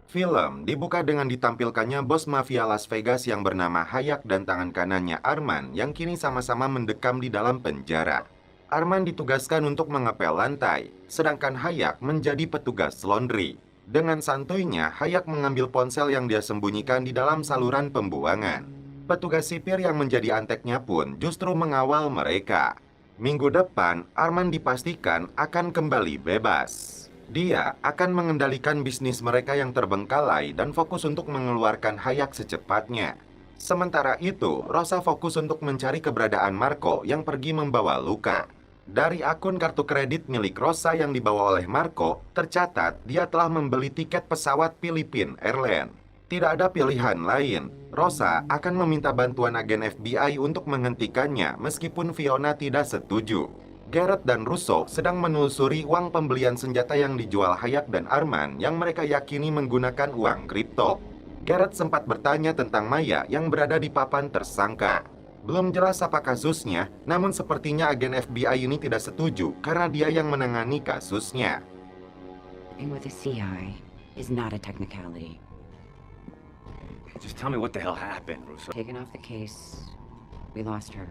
Film dibuka dengan ditampilkannya bos mafia Las Vegas yang bernama Hayak dan tangan kanannya Arman yang kini sama-sama mendekam di dalam penjara. Arman ditugaskan untuk mengepel lantai, sedangkan Hayak menjadi petugas laundry. Dengan santuinya, Hayak mengambil ponsel yang dia sembunyikan di dalam saluran pembuangan. Petugas sipir yang menjadi anteknya pun justru mengawal mereka. Minggu depan, Arman dipastikan akan kembali bebas. Dia akan mengendalikan bisnis mereka yang terbengkalai dan fokus untuk mengeluarkan Hayak secepatnya. Sementara itu, Rosa fokus untuk mencari keberadaan Marco yang pergi membawa luka. Dari akun kartu kredit milik Rosa yang dibawa oleh Marco, tercatat dia telah membeli tiket pesawat Philippine Airlines. Tidak ada pilihan lain. Rosa akan meminta bantuan agen FBI untuk menghentikannya meskipun Fiona tidak setuju. Garrett dan Russo sedang menelusuri uang pembelian senjata yang dijual Hayak dan Arman yang mereka yakini menggunakan uang kripto. Garrett sempat bertanya tentang Maya yang berada di papan tersangka. Belum jelas apa kasusnya, namun sepertinya agen FBI ini tidak setuju karena dia yang menangani kasusnya. Working with a CI is not a technicality. Just tell me what the hell happened, Russo. Taken off the case, we lost her.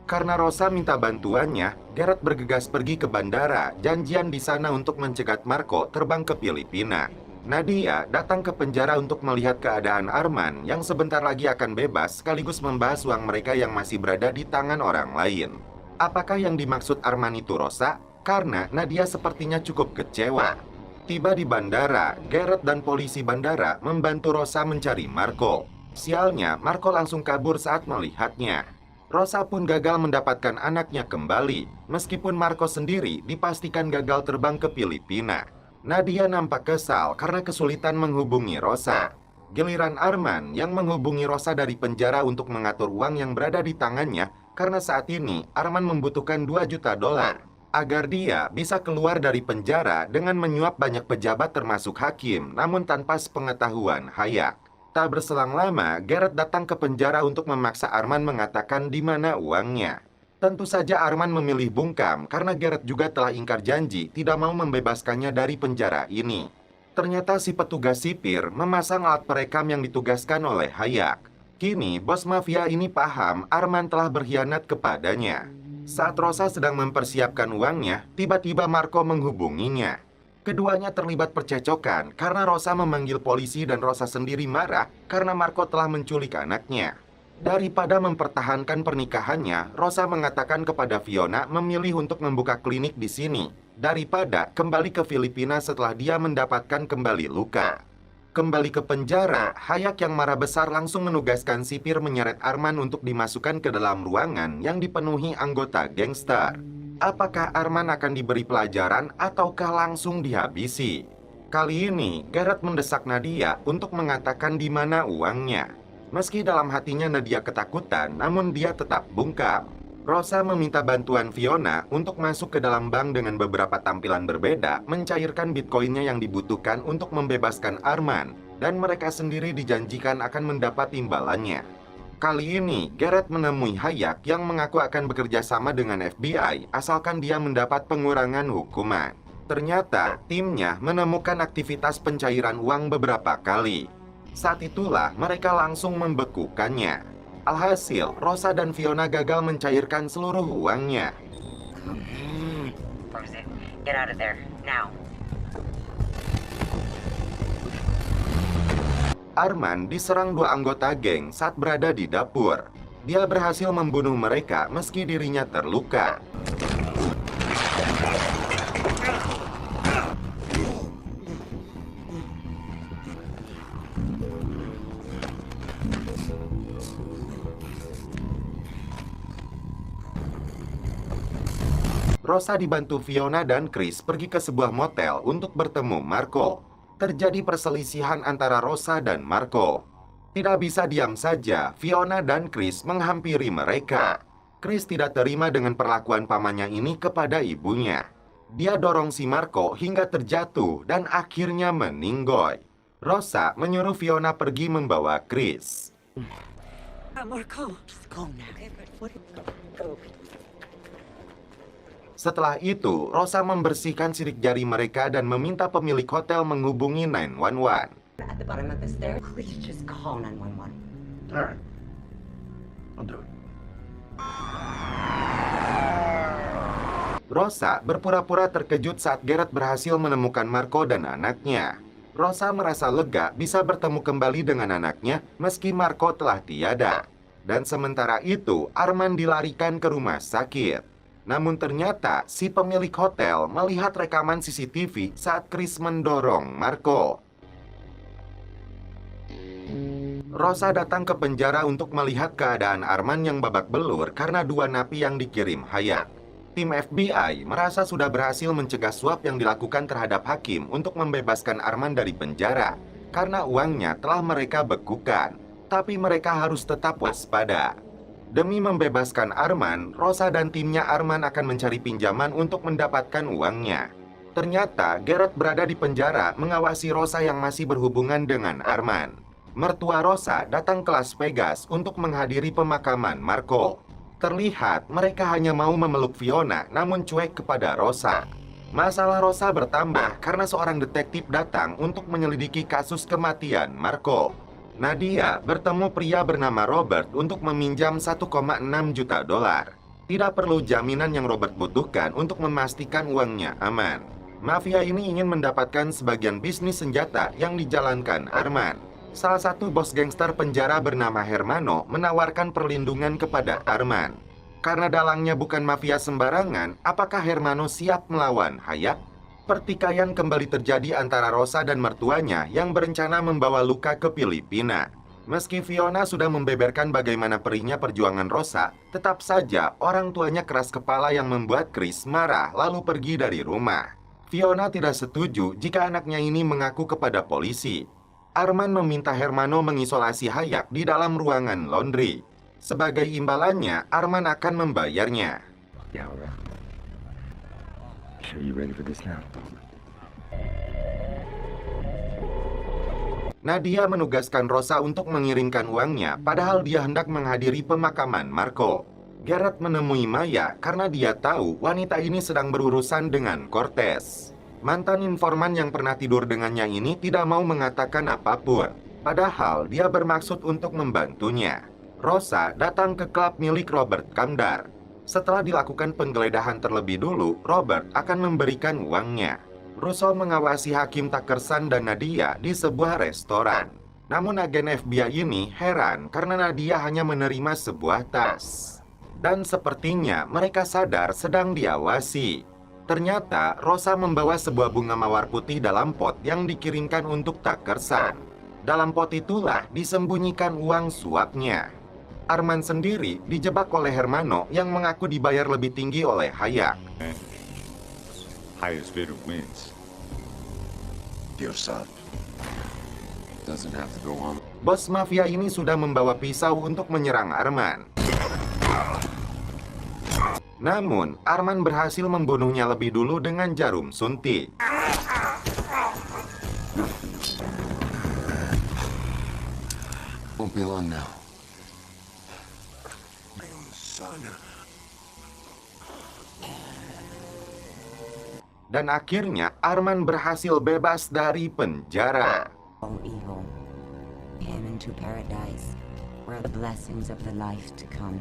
Karena Rosa minta bantuannya, Garrett bergegas pergi ke bandara, janjian di sana untuk mencegat Marco terbang ke Filipina. Nadia datang ke penjara untuk melihat keadaan Arman yang sebentar lagi akan bebas sekaligus membahas uang mereka yang masih berada di tangan orang lain. Apakah yang dimaksud Arman itu Rosa? Karena Nadia sepertinya cukup kecewa. Tiba di bandara, Garrett dan polisi bandara membantu Rosa mencari Marco. Sialnya, Marco langsung kabur saat melihatnya. Rosa pun gagal mendapatkan anaknya kembali, meskipun Marco sendiri dipastikan gagal terbang ke Filipina. Nadia nampak kesal karena kesulitan menghubungi Rosa. Giliran Arman yang menghubungi Rosa dari penjara untuk mengatur uang yang berada di tangannya, karena saat ini Arman membutuhkan 2 juta dolar agar dia bisa keluar dari penjara dengan menyuap banyak pejabat termasuk hakim, namun tanpa sepengetahuan Hayak. Tak berselang lama, Garrett datang ke penjara untuk memaksa Arman mengatakan di mana uangnya. Tentu saja Arman memilih bungkam karena Garrett juga telah ingkar janji tidak mau membebaskannya dari penjara ini. Ternyata si petugas sipir memasang alat perekam yang ditugaskan oleh Hayak. Kini, bos mafia ini paham Arman telah berkhianat kepadanya. Saat Rosa sedang mempersiapkan uangnya, tiba-tiba Marco menghubunginya. Keduanya terlibat percecokan karena Rosa memanggil polisi dan Rosa sendiri marah karena Marco telah menculik anaknya. Daripada mempertahankan pernikahannya, Rosa mengatakan kepada Fiona memilih untuk membuka klinik di sini daripada kembali ke Filipina setelah dia mendapatkan kembali luka. Kembali ke penjara, Hayak yang marah besar langsung menugaskan sipir menyeret Arman untuk dimasukkan ke dalam ruangan yang dipenuhi anggota gangster. Apakah Arman akan diberi pelajaran ataukah langsung dihabisi? Kali ini, Garrett mendesak Nadia untuk mengatakan di mana uangnya. Meski dalam hatinya Nadia ketakutan, namun dia tetap bungkam. Rosa meminta bantuan Fiona untuk masuk ke dalam bank dengan beberapa tampilan berbeda, mencairkan bitcoinnya yang dibutuhkan untuk membebaskan Arman, dan mereka sendiri dijanjikan akan mendapat imbalannya. Kali ini, Garrett menemui Hayak yang mengaku akan bekerja sama dengan FBI asalkan dia mendapat pengurangan hukuman. Ternyata, timnya menemukan aktivitas pencairan uang beberapa kali. Saat itulah mereka langsung membekukannya. Alhasil, Rosa dan Fiona gagal mencairkan seluruh uangnya. Get out of there, now. Arman diserang 2 anggota geng saat berada di dapur. Dia berhasil membunuh mereka meski dirinya terluka. Rosa dibantu Fiona dan Chris pergi ke sebuah motel untuk bertemu Marco. Terjadi perselisihan antara Rosa dan Marco. Tidak bisa diam saja, Fiona dan Chris menghampiri mereka. Chris tidak terima dengan perlakuan pamannya ini kepada ibunya. Dia dorong si Marco hingga terjatuh dan akhirnya meninggoy. Rosa menyuruh Fiona pergi membawa Chris. Marco, just go now. Setelah itu, Rosa membersihkan sidik jari mereka dan meminta pemilik hotel menghubungi 911. At the bottom of the stairs. Please just call 911. All right. I'll do it. Rosa berpura-pura terkejut saat Garrett berhasil menemukan Marco dan anaknya. Rosa merasa lega bisa bertemu kembali dengan anaknya meski Marco telah tiada. Dan sementara itu, Arman dilarikan ke rumah sakit. Namun ternyata si pemilik hotel melihat rekaman CCTV saat Chris mendorong Marco. Rosa datang ke penjara untuk melihat keadaan Arman yang babak belur karena 2 napi yang dikirim Hayat. Tim FBI merasa sudah berhasil mencegah suap yang dilakukan terhadap hakim untuk membebaskan Arman dari penjara karena uangnya telah mereka bekukan. Tapi mereka harus tetap waspada. Demi membebaskan Arman, Rosa dan timnya Arman akan mencari pinjaman untuk mendapatkan uangnya. Ternyata Garrett berada di penjara mengawasi Rosa yang masih berhubungan dengan Arman. Mertua Rosa datang ke Las Vegas untuk menghadiri pemakaman Marco. Terlihat mereka hanya mau memeluk Fiona namun cuek kepada Rosa. Masalah Rosa bertambah karena seorang detektif datang untuk menyelidiki kasus kematian Marco. Nadia bertemu pria bernama Robert untuk meminjam 1,6 juta dolar. Tidak perlu jaminan yang Robert butuhkan untuk memastikan uangnya aman. Mafia ini ingin mendapatkan sebagian bisnis senjata yang dijalankan Arman. Salah satu bos gangster penjara bernama Hermano menawarkan perlindungan kepada Arman. Karena dalangnya bukan mafia sembarangan, apakah Hermano siap melawan Hayat? Pertikaian kembali terjadi antara Rosa dan mertuanya yang berencana membawa Luka ke Filipina. Meski Fiona sudah membeberkan bagaimana perihnya perjuangan Rosa, tetap saja orang tuanya keras kepala yang membuat Chris marah lalu pergi dari rumah. Fiona tidak setuju jika anaknya ini mengaku kepada polisi. Arman meminta Hermano mengisolasi Hayat di dalam ruangan laundry. Sebagai imbalannya, Arman akan membayarnya. Yeah, all right. Sure you ready for this now? Nadia menugaskan Rosa untuk mengirimkan uangnya, padahal dia hendak menghadiri pemakaman Marco. Garrett menemui Maya karena dia tahu wanita ini sedang berurusan dengan Cortez. Mantan informan yang pernah tidur dengannya ini tidak mau mengatakan apapun. Padahal dia bermaksud untuk membantunya. Rosa datang ke klub milik Robert Kamdar. Setelah dilakukan penggeledahan terlebih dulu, Robert akan memberikan uangnya. Russo mengawasi Hakim Takersan dan Nadia di sebuah restoran. Namun agen FBI ini heran karena Nadia hanya menerima sebuah tas. Dan sepertinya mereka sadar sedang diawasi. Ternyata Rosa membawa sebuah bunga mawar putih dalam pot yang dikirimkan untuk Takersan. Dalam pot itulah disembunyikan uang suapnya. Arman sendiri dijebak oleh Hermano yang mengaku dibayar lebih tinggi oleh Hayat. Highest bidder wins. Your son Doesn't have to go on. Bos mafia ini sudah membawa pisau untuk menyerang Arman. Namun, Arman berhasil membunuhnya lebih dulu dengan jarum suntik. Won't be long now. son. Dan akhirnya Arman berhasil bebas dari penjara. All evil. Him into paradise, where the blessings of the life to come.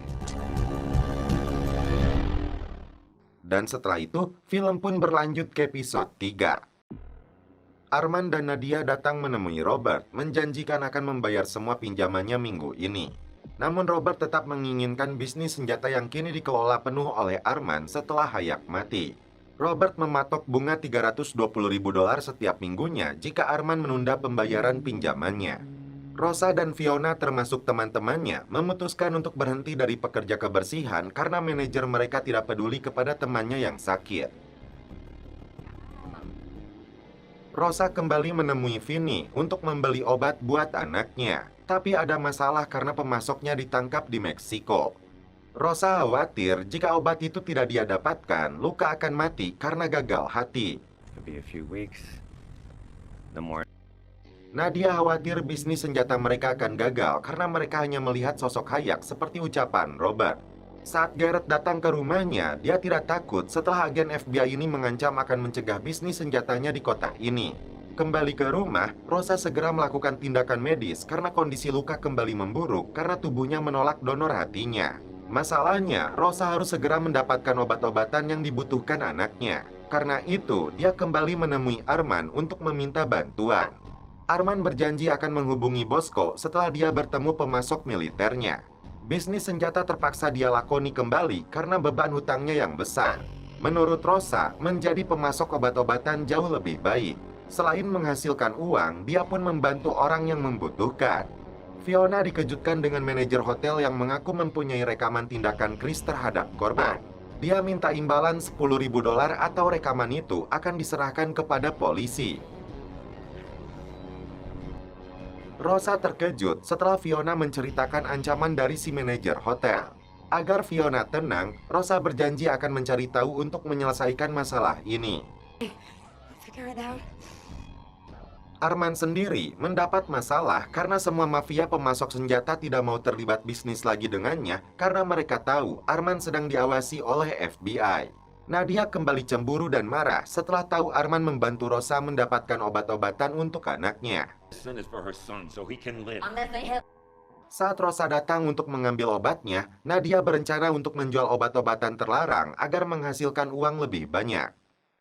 Dan setelah itu, film pun berlanjut ke episode 3. Arman dan Nadia datang menemui Robert, menjanjikan akan membayar semua pinjamannya minggu ini. Namun Robert tetap menginginkan bisnis senjata yang kini dikelola penuh oleh Arman setelah Hayat mati. Robert mematok bunga $320.000 setiap minggunya jika Arman menunda pembayaran pinjamannya. Rosa dan Fiona termasuk teman-temannya memutuskan untuk berhenti dari pekerja kebersihan karena manajer mereka tidak peduli kepada temannya yang sakit. Rosa kembali menemui Vinny untuk membeli obat buat anaknya, tapi ada masalah karena pemasoknya ditangkap di Meksiko. Rosa khawatir jika obat itu tidak dia dapatkan, Luka akan mati karena gagal hati. Could be a few weeks. The more. Nadia khawatir bisnis senjata mereka akan gagal karena mereka hanya melihat sosok Hayat seperti ucapan Robert. Saat Garrett datang ke rumahnya, dia tidak takut setelah agen FBI ini mengancam akan mencegah bisnis senjatanya di kota ini. Kembali ke rumah, Rosa segera melakukan tindakan medis karena kondisi luka kembali memburuk karena tubuhnya menolak donor hatinya. Masalahnya, Rosa harus segera mendapatkan obat-obatan yang dibutuhkan anaknya. Karena itu, dia kembali menemui Arman untuk meminta bantuan. Arman berjanji akan menghubungi Bosco setelah dia bertemu pemasok militernya. Bisnis senjata terpaksa dia lakoni kembali karena beban hutangnya yang besar. Menurut Rosa, menjadi pemasok obat-obatan jauh lebih baik. Selain menghasilkan uang, dia pun membantu orang yang membutuhkan. Fiona dikejutkan dengan manajer hotel yang mengaku mempunyai rekaman tindakan Chris terhadap korban. Dia minta imbalan $10.000 atau rekaman itu akan diserahkan kepada polisi. Rosa terkejut setelah Fiona menceritakan ancaman dari si manajer hotel. Agar Fiona tenang, Rosa berjanji akan mencari tahu untuk menyelesaikan masalah ini. Figure it out. Arman sendiri mendapat masalah karena semua mafia pemasok senjata tidak mau terlibat bisnis lagi dengannya karena mereka tahu Arman sedang diawasi oleh FBI. Nadia kembali cemburu dan marah setelah tahu Arman membantu Rosa mendapatkan obat-obatan untuk anaknya. This is for her son, so he can live. Saat Rosa datang untuk mengambil obatnya, Nadia berencana untuk menjual obat-obatan terlarang agar menghasilkan uang lebih banyak.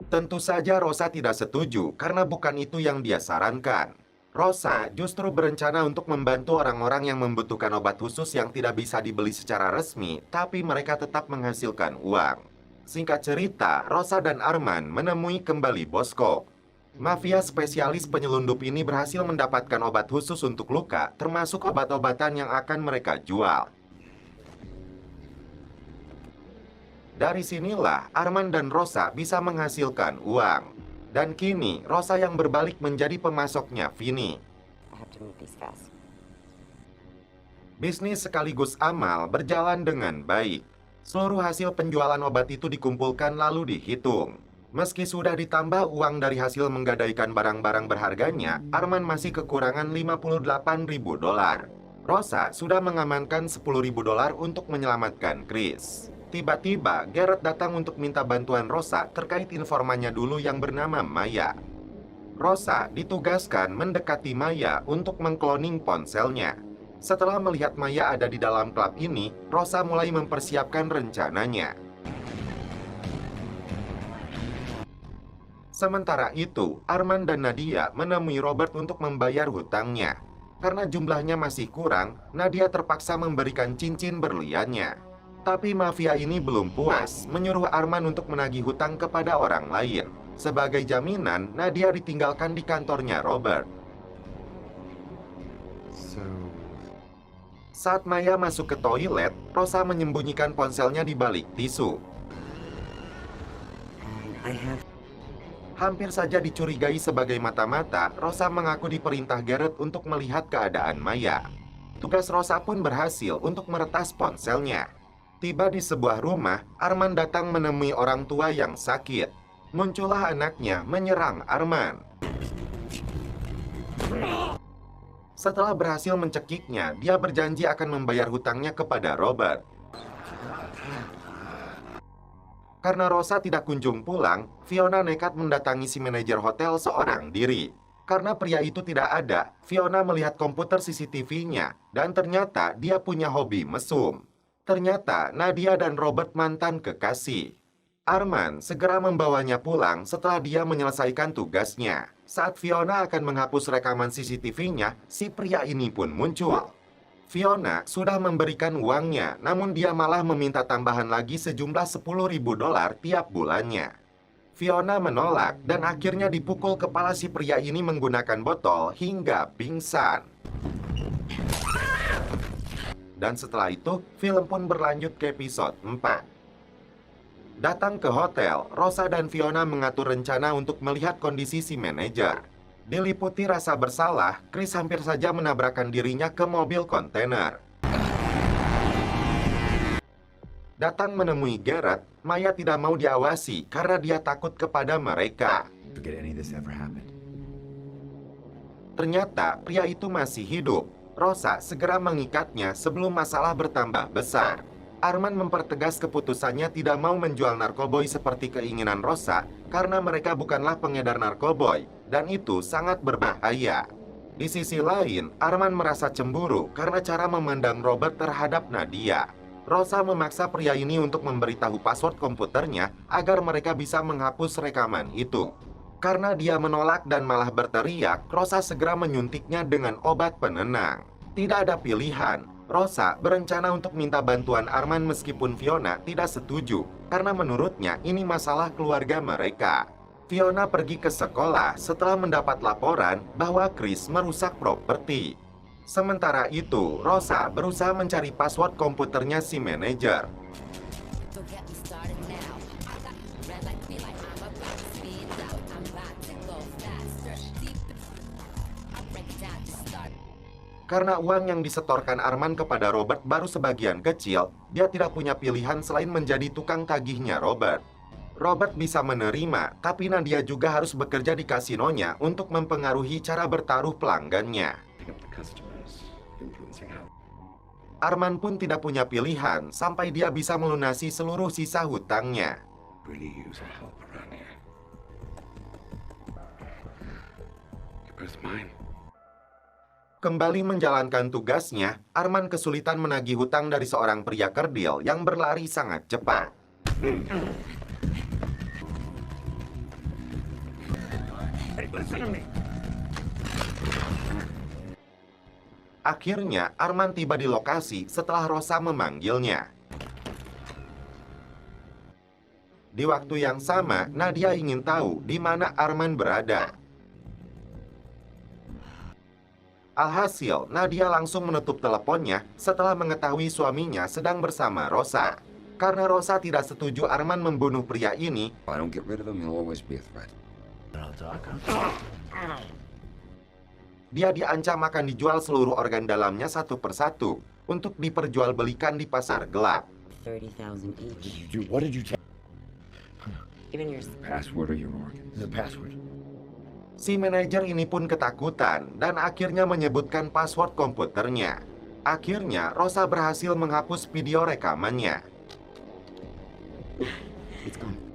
Tentu saja Rosa tidak setuju karena bukan itu yang dia sarankan. Rosa justru berencana untuk membantu orang-orang yang membutuhkan obat khusus yang tidak bisa dibeli secara resmi, tapi mereka tetap menghasilkan uang. Singkat cerita, Rosa dan Arman menemui kembali Bosco. Mafia spesialis penyelundup ini berhasil mendapatkan obat khusus untuk luka, termasuk obat-obatan yang akan mereka jual. Dari sinilah Arman dan Rosa bisa menghasilkan uang. Dan kini Rosa yang berbalik menjadi pemasoknya Vinny. I have to move these fast. Bisnis sekaligus amal berjalan dengan baik. Seluruh hasil penjualan obat itu dikumpulkan lalu dihitung. Meski sudah ditambah uang dari hasil menggadaikan barang-barang berharganya, Arman masih kekurangan $58.000. Rosa sudah mengamankan $10.000 untuk menyelamatkan Chris. Tiba-tiba, Garrett datang untuk minta bantuan Rosa terkait informannya dulu yang bernama Maya. Rosa ditugaskan mendekati Maya untuk mengkloning ponselnya. Setelah melihat Maya ada di dalam klub ini, Rosa mulai mempersiapkan rencananya. Sementara itu, Arman dan Nadia menemui Robert untuk membayar hutangnya. Karena jumlahnya masih kurang, Nadia terpaksa memberikan cincin berliannya. Tapi mafia ini belum puas, menyuruh Arman untuk menagih hutang kepada orang lain. Sebagai jaminan, Nadia ditinggalkan di kantornya Robert. Saat Maya masuk ke toilet, Rosa menyembunyikan ponselnya di balik tisu. I have Hampir saja dicurigai sebagai mata-mata, Rosa mengaku diperintah Garrett untuk melihat keadaan Maya. Tugas Rosa pun berhasil untuk meretas ponselnya. Tiba di sebuah rumah, Arman datang menemui orang tua yang sakit. Muncullah anaknya menyerang Arman. Setelah berhasil mencekiknya, dia berjanji akan membayar hutangnya kepada Robert. Karena Rosa tidak kunjung pulang, Fiona nekat mendatangi si manajer hotel seorang diri. Karena pria itu tidak ada, Fiona melihat komputer CCTV-nya, dan ternyata dia punya hobi mesum. Ternyata Nadia dan Robert mantan kekasih. Arman segera membawanya pulang setelah dia menyelesaikan tugasnya. Saat Fiona akan menghapus rekaman CCTV-nya, si pria ini pun muncul. Fiona sudah memberikan uangnya, namun dia malah meminta tambahan lagi sejumlah $10.000 tiap bulannya. Fiona menolak dan akhirnya dipukul kepala si pria ini menggunakan botol hingga pingsan. Dan setelah itu, film pun berlanjut ke episode 4. Datang ke hotel, Rosa dan Fiona mengatur rencana untuk melihat kondisi si manajer. Diliputi rasa bersalah, Chris hampir saja menabrakkan dirinya ke mobil kontainer. Datang menemui Garrett, Maya tidak mau diawasi karena dia takut kepada mereka. Forget any of this ever happened. Ternyata pria itu masih hidup. Rosa segera mengikatnya sebelum masalah bertambah besar. Arman mempertegas keputusannya tidak mau menjual narkoboy seperti keinginan Rosa karena mereka bukanlah pengedar narkoboy, dan itu sangat berbahaya. Di sisi lain, Arman merasa cemburu karena cara memandang Robert terhadap Nadia. Rosa memaksa pria ini untuk memberitahu password komputernya agar mereka bisa menghapus rekaman itu. Karena dia menolak dan malah berteriak, Rosa segera menyuntiknya dengan obat penenang. Tidak ada pilihan. Rosa berencana untuk minta bantuan Arman meskipun Fiona tidak setuju, karena menurutnya ini masalah keluarga mereka. Fiona pergi ke sekolah setelah mendapat laporan bahwa Chris merusak properti. Sementara itu, Rosa berusaha mencari password komputernya si manajer. Karena uang yang disetorkan Arman kepada Robert baru sebagian kecil, dia tidak punya pilihan selain menjadi tukang tagihnya Robert. Robert bisa menerima, tapi Nadia juga harus bekerja di kasinonya untuk mempengaruhi cara bertaruh pelanggannya. Arman pun tidak punya pilihan sampai dia bisa melunasi seluruh sisa hutangnya. Kembali menjalankan tugasnya, Arman kesulitan menagih hutang dari seorang pria kerdil yang berlari sangat cepat. Akhirnya, Arman tiba di lokasi setelah Rosa memanggilnya. Di waktu yang sama, Nadia ingin tahu di mana Arman berada. Alhasil, Nadia langsung menutup teleponnya setelah mengetahui suaminya sedang bersama Rosa. Karena Rosa tidak setuju Arman membunuh pria ini, If I don't get rid of him, he'll always be a threat. dia diancam akan dijual seluruh organ dalamnya satu persatu untuk diperjualbelikan di pasar gelap. 30,000 each. What did you tell? Even your Password or your organs? The password. Si manajer ini pun ketakutan dan akhirnya menyebutkan password komputernya. Akhirnya, Rosa berhasil menghapus video rekamannya. It's gone.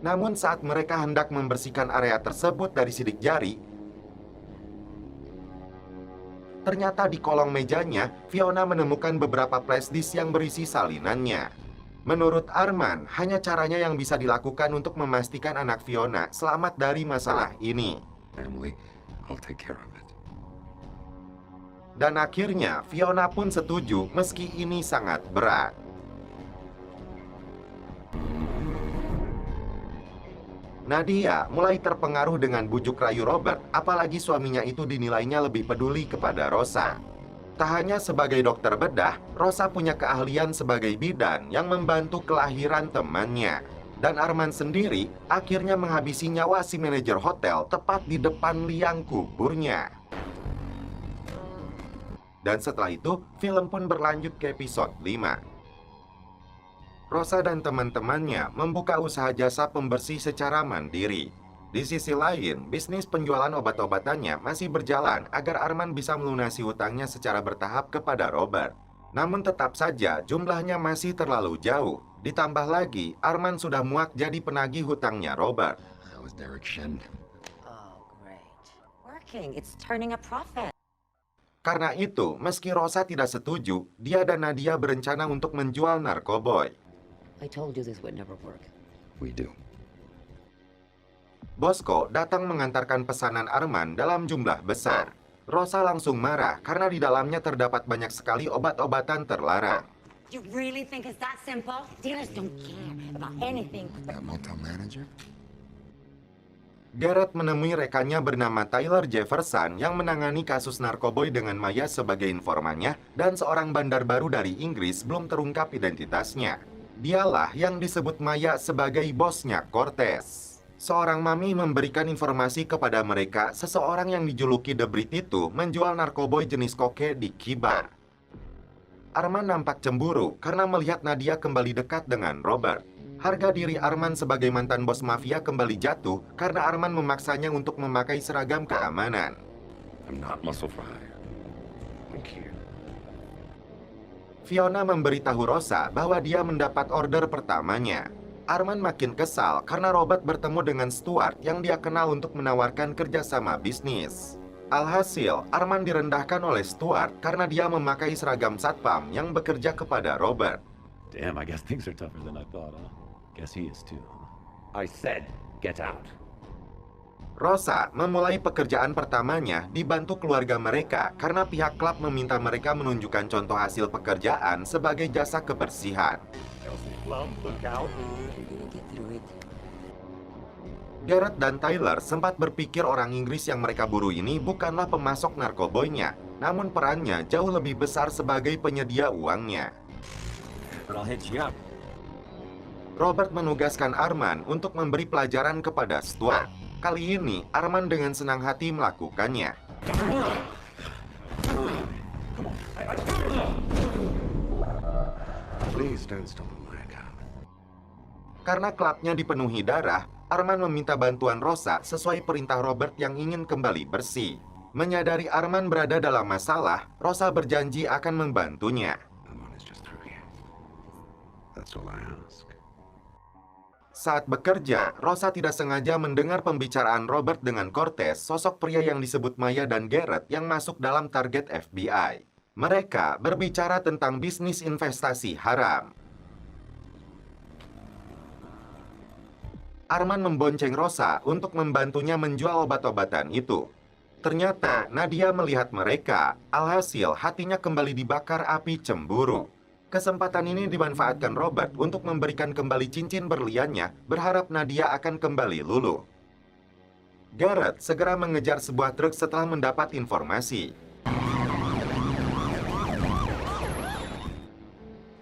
Namun saat mereka hendak membersihkan area tersebut dari sidik jari, ternyata di kolong mejanya, Fiona menemukan beberapa flashdisk yang berisi salinannya. Menurut Arman, hanya caranya yang bisa dilakukan untuk memastikan anak Fiona selamat dari masalah ini. Family, I'll take care of it. Dan akhirnya, Fiona pun setuju meski ini sangat berat. Nadia mulai terpengaruh dengan bujuk rayu Robert, apalagi suaminya itu dinilainya lebih peduli kepada Rosa. Tak hanya sebagai dokter bedah, Rosa punya keahlian sebagai bidan yang membantu kelahiran temannya. Dan Arman sendiri akhirnya menghabisi nyawa si manajer hotel tepat di depan liang kuburnya. Dan setelah itu, film pun berlanjut ke episode 5. Rosa dan teman-temannya membuka usaha jasa pembersih secara mandiri. Di sisi lain, bisnis penjualan obat-obatannya masih berjalan agar Arman bisa melunasi hutangnya secara bertahap kepada Robert. Namun tetap saja jumlahnya masih terlalu jauh. Ditambah lagi, Arman sudah muak jadi penagih hutangnya Robert. That was Derek Shen. Oh, great. Working. It's turning a profit. Karena itu, meski Rosa tidak setuju, dia dan Nadia berencana untuk menjual narkoboy. I told you this would never work. We do. Bosco datang mengantarkan pesanan Arman dalam jumlah besar. Rosa langsung marah karena di dalamnya terdapat banyak sekali obat-obatan terlarang. You really think it's that simple? Dealers don't care about anything. That motel manager? Garrett menemui rekannya bernama Tyler Jefferson yang menangani kasus narkoboy dengan Maya sebagai informannya dan seorang bandar baru dari Inggris belum terungkap identitasnya. Dialah yang disebut Maya sebagai bosnya Cortez. Seorang mami memberikan informasi kepada mereka seseorang yang dijuluki The Brit itu menjual narkoboy jenis koke di Kibar. Arman nampak cemburu karena melihat Nadia kembali dekat dengan Robert. Harga diri Arman sebagai mantan bos mafia kembali jatuh karena Arman memaksanya untuk memakai seragam keamanan. I'm not muscle for hire. Thank you. Fiona memberitahu Rosa bahwa dia mendapat order pertamanya. Arman makin kesal karena Robert bertemu dengan Stuart yang dia kenal untuk menawarkan kerjasama bisnis. Alhasil, Arman direndahkan oleh Stuart karena dia memakai seragam satpam yang bekerja kepada Robert. Damn, I guess things are tougher than I thought, huh? Guess he is too, huh? I said, get out. Rosa memulai pekerjaan pertamanya dibantu keluarga mereka karena pihak klub meminta mereka menunjukkan contoh hasil pekerjaan sebagai jasa kebersihan. We're gonna get through it. Garrett dan Tyler sempat berpikir orang Inggris yang mereka buru ini bukanlah pemasok narkoboynya, namun perannya jauh lebih besar sebagai penyedia uangnya. But I'll hit you up. Robert menugaskan Arman untuk memberi pelajaran kepada Stuart. Kali ini, Arman dengan senang hati melakukannya. Please don't stop on my account. Karena klubnya dipenuhi darah, Arman meminta bantuan Rosa sesuai perintah Robert yang ingin kembali bersih. Menyadari Arman berada dalam masalah, Rosa berjanji akan membantunya. The money's just through here. That's all I ask. Saat bekerja, Rosa tidak sengaja mendengar pembicaraan Robert dengan Cortez, sosok pria yang disebut Maya dan Garrett yang masuk dalam target FBI. Mereka berbicara tentang bisnis investasi haram. Arman membonceng Rosa untuk membantunya menjual obat-obatan itu. Ternyata Nadia melihat mereka, alhasil hatinya kembali dibakar api cemburu. Kesempatan ini dimanfaatkan Robert untuk memberikan kembali cincin berliannya, berharap Nadia akan kembali luluh. Garrett segera mengejar sebuah truk setelah mendapat informasi.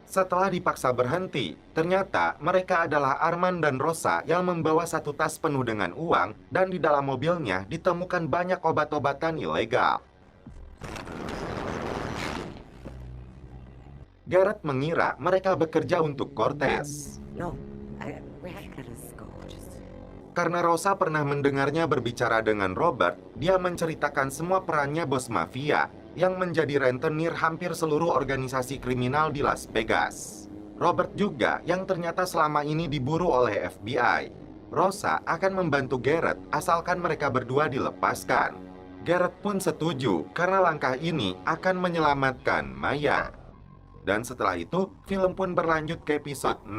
Setelah dipaksa berhenti, ternyata mereka adalah Arman dan Rosa yang membawa satu tas penuh dengan uang dan di dalam mobilnya ditemukan banyak obat-obatan ilegal. Garrett mengira mereka bekerja untuk Cortez. No, we're gonna go. Karena Rosa pernah mendengarnya berbicara dengan Robert, dia menceritakan semua perannya bos mafia yang menjadi rentenir hampir seluruh organisasi kriminal di Las Vegas. Robert juga yang ternyata selama ini diburu oleh FBI. Rosa akan membantu Garrett asalkan mereka berdua dilepaskan. Garrett pun setuju karena langkah ini akan menyelamatkan Maya. Dan setelah itu, film pun berlanjut ke episode 6.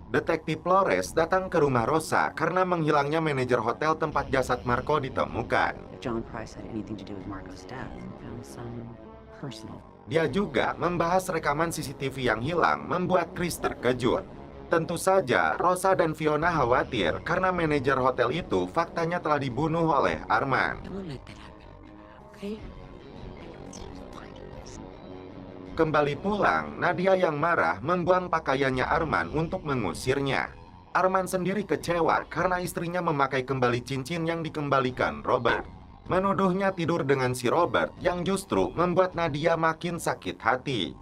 Detektif Flores datang ke rumah Rosa karena menghilangnya manajer hotel tempat jasad Marco ditemukan. If John Price had anything to do with Marco's death, found some personal. Dia juga membahas rekaman CCTV yang hilang membuat Chris terkejut. Tentu saja, Rosa dan Fiona khawatir karena manajer hotel itu faktanya telah dibunuh oleh Arman. Don't let that happen, okay? Kembali pulang, Nadia yang marah membuang pakaiannya Arman untuk mengusirnya. Arman sendiri kecewa karena istrinya memakai kembali cincin yang dikembalikan Robert. Menuduhnya tidur dengan si Robert yang justru membuat Nadia makin sakit hati.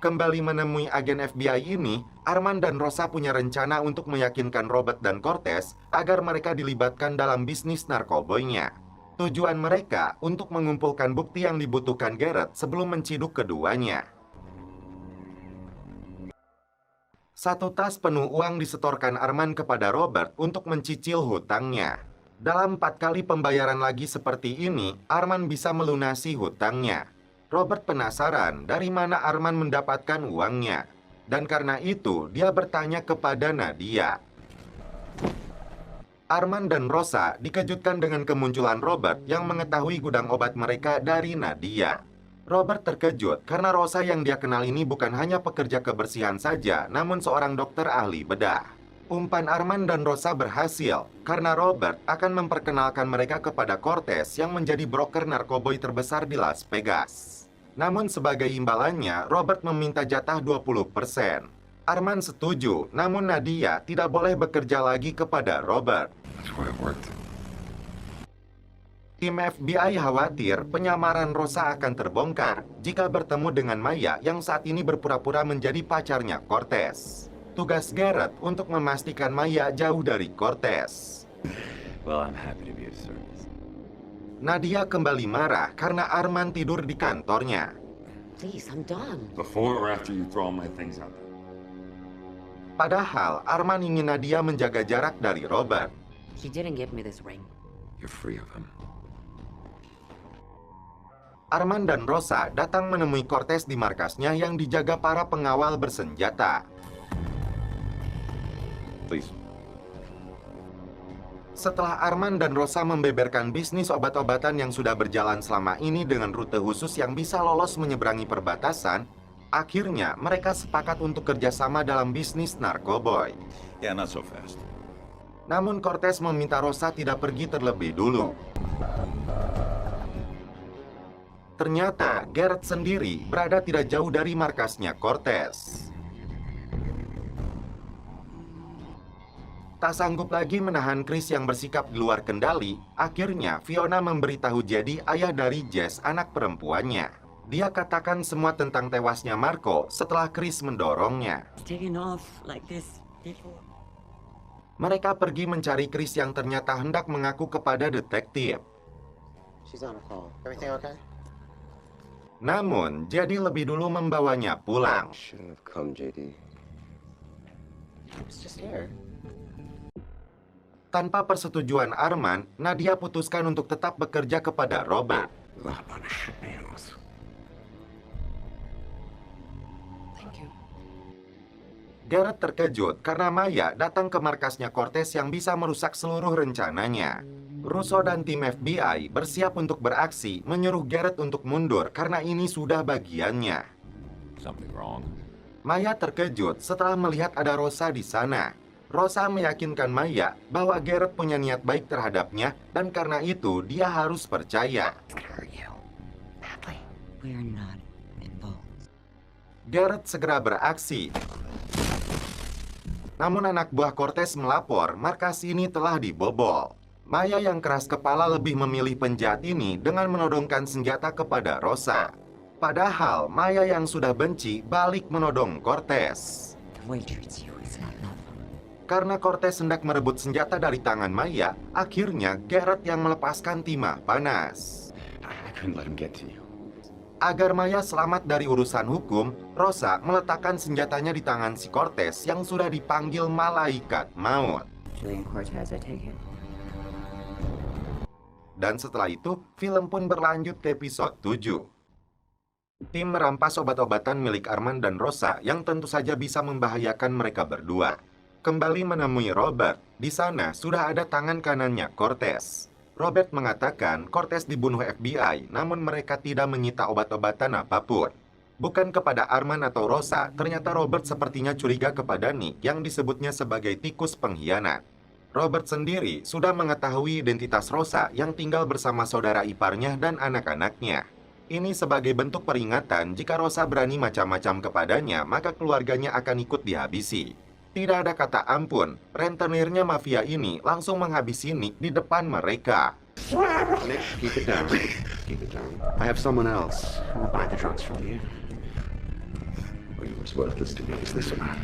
Kembali menemui agen FBI ini, Arman dan Rosa punya rencana untuk meyakinkan Robert dan Cortez agar mereka dilibatkan dalam bisnis narkoboynya. Tujuan mereka untuk mengumpulkan bukti yang dibutuhkan Garrett sebelum menciduk keduanya. Satu tas penuh uang disetorkan Arman kepada Robert untuk mencicil hutangnya. Dalam 4 kali pembayaran lagi seperti ini, Arman bisa melunasi hutangnya. Robert penasaran dari mana Arman mendapatkan uangnya. Dan karena itu, dia bertanya kepada Nadia. Arman dan Rosa dikejutkan dengan kemunculan Robert yang mengetahui gudang obat mereka dari Nadia. Robert terkejut karena Rosa yang dia kenal ini bukan hanya pekerja kebersihan saja, namun seorang dokter ahli bedah. Umpan Arman dan Rosa berhasil karena Robert akan memperkenalkan mereka kepada Cortez yang menjadi broker narkoboy terbesar di Las Vegas. Namun sebagai imbalannya, Robert meminta jatah 20%. Arman setuju, namun Nadia tidak boleh bekerja lagi kepada Robert. That's why it worked. Tim FBI khawatir penyamaran Rosa akan terbongkar jika bertemu dengan Maya yang saat ini berpura-pura menjadi pacarnya Cortez. Tugas Garrett untuk memastikan Maya jauh dari Cortez. Well, I'm happy to be of service. Nadia kembali marah karena Arman tidur di kantornya. Please, I'm done. Before or after you throw all my things out? Padahal Arman ingin Nadia menjaga jarak dari Robert. He didn't give me this ring. You're free of him. Arman dan Rosa datang menemui Cortez di markasnya yang dijaga para pengawal bersenjata. Please. Setelah Arman dan Rosa membeberkan bisnis obat-obatan yang sudah berjalan selama ini dengan rute khusus yang bisa lolos menyeberangi perbatasan, akhirnya mereka sepakat untuk kerjasama dalam bisnis narkoboy. Yeah, not so fast. Namun Cortez meminta Rosa tidak pergi terlebih dulu. Ternyata Garrett sendiri berada tidak jauh dari markasnya Cortez. Tak sanggup lagi menahan Chris yang bersikap di luar kendali, akhirnya Fiona memberitahu Jedi, ayah dari Jess, anak perempuannya. Dia katakan semua tentang tewasnya Marco setelah Chris mendorongnya. It's taken off like this before. Mereka pergi mencari Chris yang ternyata hendak mengaku kepada detektif. She's on a call. Everything okay? Namun, Jedi lebih dulu membawanya pulang. Shouldn't have come, JD. It's just here. Tanpa persetujuan Arman, Nadia putuskan untuk tetap bekerja kepada Robert. Thank you. Garrett terkejut karena Maya datang ke markasnya Cortez yang bisa merusak seluruh rencananya. Russo dan tim FBI bersiap untuk beraksi, menyuruh Garrett untuk mundur karena ini sudah bagiannya. Something wrong. Maya terkejut setelah melihat ada Rosa di sana. Rosa meyakinkan Maya bahwa Garrett punya niat baik terhadapnya dan karena itu dia harus percaya. We're not involved. Garrett segera beraksi. Namun anak buah Cortez melapor markas ini telah dibobol. Maya yang keras kepala lebih memilih penjahat ini dengan menodongkan senjata kepada Rosa. Padahal Maya yang sudah benci balik menodong Cortez. The way he treats you is not love. Karena Cortez hendak merebut senjata dari tangan Maya, akhirnya Garrett yang melepaskan timah panas. I couldn't let him get to you. Agar Maya selamat dari urusan hukum, Rosa meletakkan senjatanya di tangan si Cortez yang sudah dipanggil malaikat maut. Julian Cortez, I take it. Dan setelah itu, film pun berlanjut ke episode 7. Tim merampas obat-obatan milik Arman dan Rosa yang tentu saja bisa membahayakan mereka berdua. Kembali menemui Robert. Di sana sudah ada tangan kanannya Cortez. Robert mengatakan Cortez dibunuh FBI, namun mereka tidak menyita obat-obatan apapun. Bukan kepada Arman atau Rosa, ternyata Robert sepertinya curiga kepada Nick yang disebutnya sebagai tikus pengkhianat. Robert sendiri sudah mengetahui identitas Rosa yang tinggal bersama saudara iparnya dan anak-anaknya. Ini sebagai bentuk peringatan jika Rosa berani macam-macam kepadanya, maka keluarganya akan ikut dihabisi. Tidak ada kata ampun, rentenirnya mafia ini langsung menghabisi Nick di depan mereka. Nick, keep it down. Keep it down. I have someone else who will buy the drugs from you. Oh, you was worthless to me. Is this a man?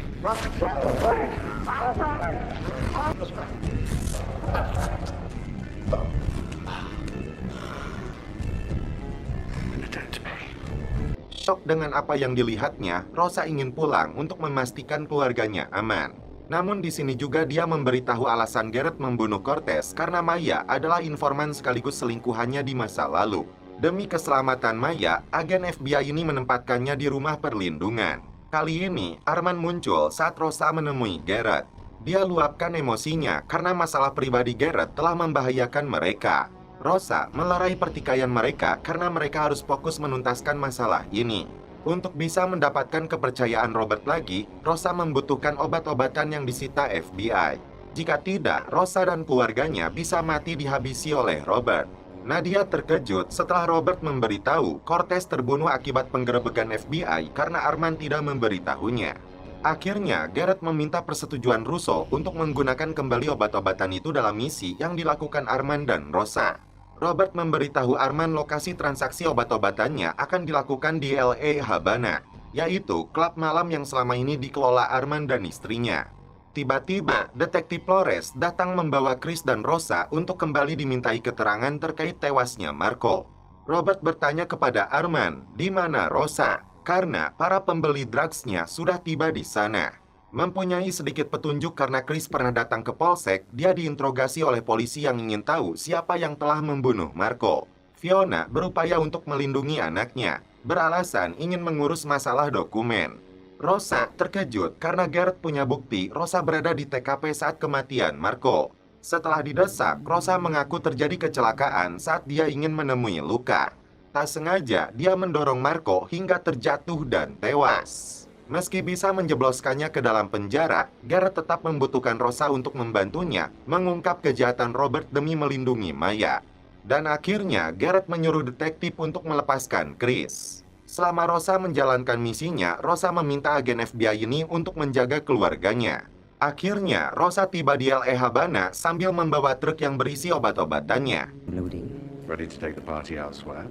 Shock dengan apa yang dilihatnya, Rosa ingin pulang untuk memastikan keluarganya aman. Namun di sini juga dia memberitahu alasan Garrett membunuh Cortez karena Maya adalah informan sekaligus selingkuhannya di masa lalu. Demi keselamatan Maya, agen FBI ini menempatkannya di rumah perlindungan. Kali ini, Arman muncul saat Rosa menemui Garrett. Dia luapkan emosinya karena masalah pribadi Garrett telah membahayakan mereka. Rosa melerai pertikaian mereka karena mereka harus fokus menuntaskan masalah ini. Untuk bisa mendapatkan kepercayaan Robert lagi, Rosa membutuhkan obat-obatan yang disita FBI. Jika tidak, Rosa dan keluarganya bisa mati dihabisi oleh Robert. Nadia terkejut setelah Robert memberitahu Cortez terbunuh akibat penggerebekan FBI karena Arman tidak memberitahunya. Akhirnya, Garrett meminta persetujuan Russo untuk menggunakan kembali obat-obatan itu dalam misi yang dilakukan Arman dan Rosa. Robert memberitahu Arman lokasi transaksi obat-obatannya akan dilakukan di LA Habana, yaitu klub malam yang selama ini dikelola Arman dan istrinya. Tiba-tiba, Detektif Flores datang membawa Chris dan Rosa untuk kembali dimintai keterangan terkait tewasnya Marco. Robert bertanya kepada Arman, di mana Rosa? Karena para pembeli drugsnya sudah tiba di sana. Mempunyai sedikit petunjuk karena Chris pernah datang ke polsek, dia diinterogasi oleh polisi yang ingin tahu siapa yang telah membunuh Marco. Fiona berupaya untuk melindungi anaknya, beralasan ingin mengurus masalah dokumen. Rosa terkejut karena Garrett punya bukti Rosa berada di TKP saat kematian Marco. Setelah didesak, Rosa mengaku terjadi kecelakaan saat dia ingin menemui luka. Tak sengaja, dia mendorong Marco hingga terjatuh dan tewas. Meski bisa menjebloskannya ke dalam penjara, Garrett tetap membutuhkan Rosa untuk membantunya mengungkap kejahatan Robert demi melindungi Maya. Dan akhirnya, Garrett menyuruh detektif untuk melepaskan Chris. Selama Rosa menjalankan misinya, Rosa meminta agen FBI ini untuk menjaga keluarganya. Akhirnya, Rosa tiba di LA Habana sambil membawa truk yang berisi obat-obatannya. Loading. Ready to take the party elsewhere?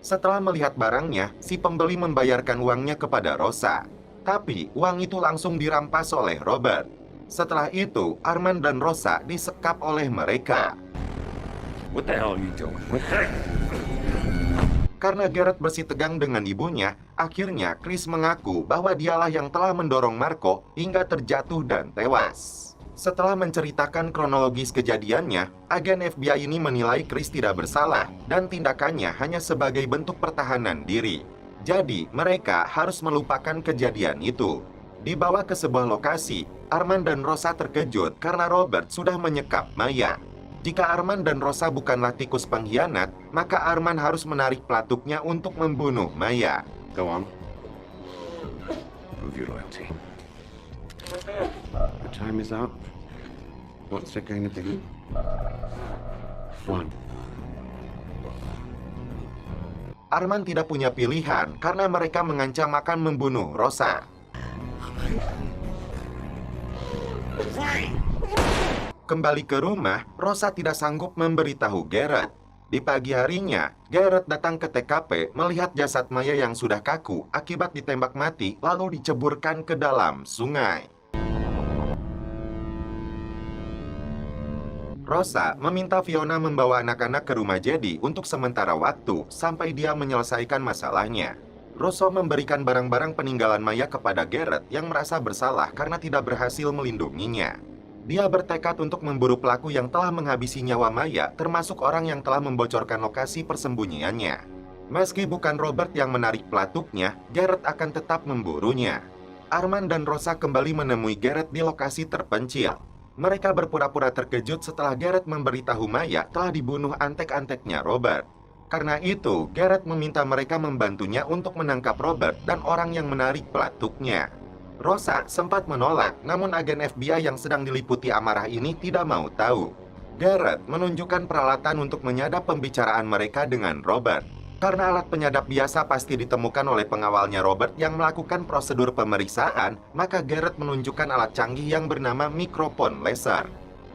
Setelah melihat barangnya, si pembeli membayarkan uangnya kepada Rosa. Tapi, uang itu langsung dirampas oleh Robert. Setelah itu, Arman dan Rosa disekap oleh mereka. What the hell are you doing? What the... Karena Garrett bersitegang dengan ibunya, akhirnya Chris mengaku bahwa dialah yang telah mendorong Marco hingga terjatuh dan tewas. Setelah menceritakan kronologis kejadiannya, agen FBI ini menilai Chris tidak bersalah dan tindakannya hanya sebagai bentuk pertahanan diri. Jadi, mereka harus melupakan kejadian itu. Dibawa ke sebuah lokasi, Arman dan Rosa terkejut karena Robert sudah menyekap Maya. Jika Arman dan Rosa bukanlah tikus pengkhianat, maka Arman harus menarik pelatuknya untuk membunuh Maya. Go on. Prove your loyalty. The time is up. What's it going to do? One. Arman tidak punya pilihan karena mereka mengancam akan membunuh Rosa. Kembali ke rumah, Rosa tidak sanggup memberitahu Garrett. Di pagi harinya, Garrett datang ke TKP melihat jasad Maya yang sudah kaku akibat ditembak mati lalu diceburkan ke dalam sungai. Rosa meminta Fiona membawa anak-anak ke rumah Jedi untuk sementara waktu sampai dia menyelesaikan masalahnya. Rosa memberikan barang-barang peninggalan Maya kepada Garrett yang merasa bersalah karena tidak berhasil melindunginya. Dia bertekad untuk memburu pelaku yang telah menghabisi nyawa Maya, termasuk orang yang telah membocorkan lokasi persembunyiannya. Meski bukan Robert yang menarik pelatuknya, Garrett akan tetap memburunya. Arman dan Rosa kembali menemui Garrett di lokasi terpencil. Mereka berpura-pura terkejut setelah Garrett memberitahu Maya telah dibunuh antek-anteknya Robert. Karena itu, Garrett meminta mereka membantunya untuk menangkap Robert dan orang yang menarik pelatuknya. Rosa sempat menolak, namun agen FBI yang sedang diliputi amarah ini tidak mau tahu. Garrett menunjukkan peralatan untuk menyadap pembicaraan mereka dengan Robert. Karena alat penyadap biasa pasti ditemukan oleh pengawalnya Robert yang melakukan prosedur pemeriksaan, maka Garrett menunjukkan alat canggih yang bernama mikrofon laser.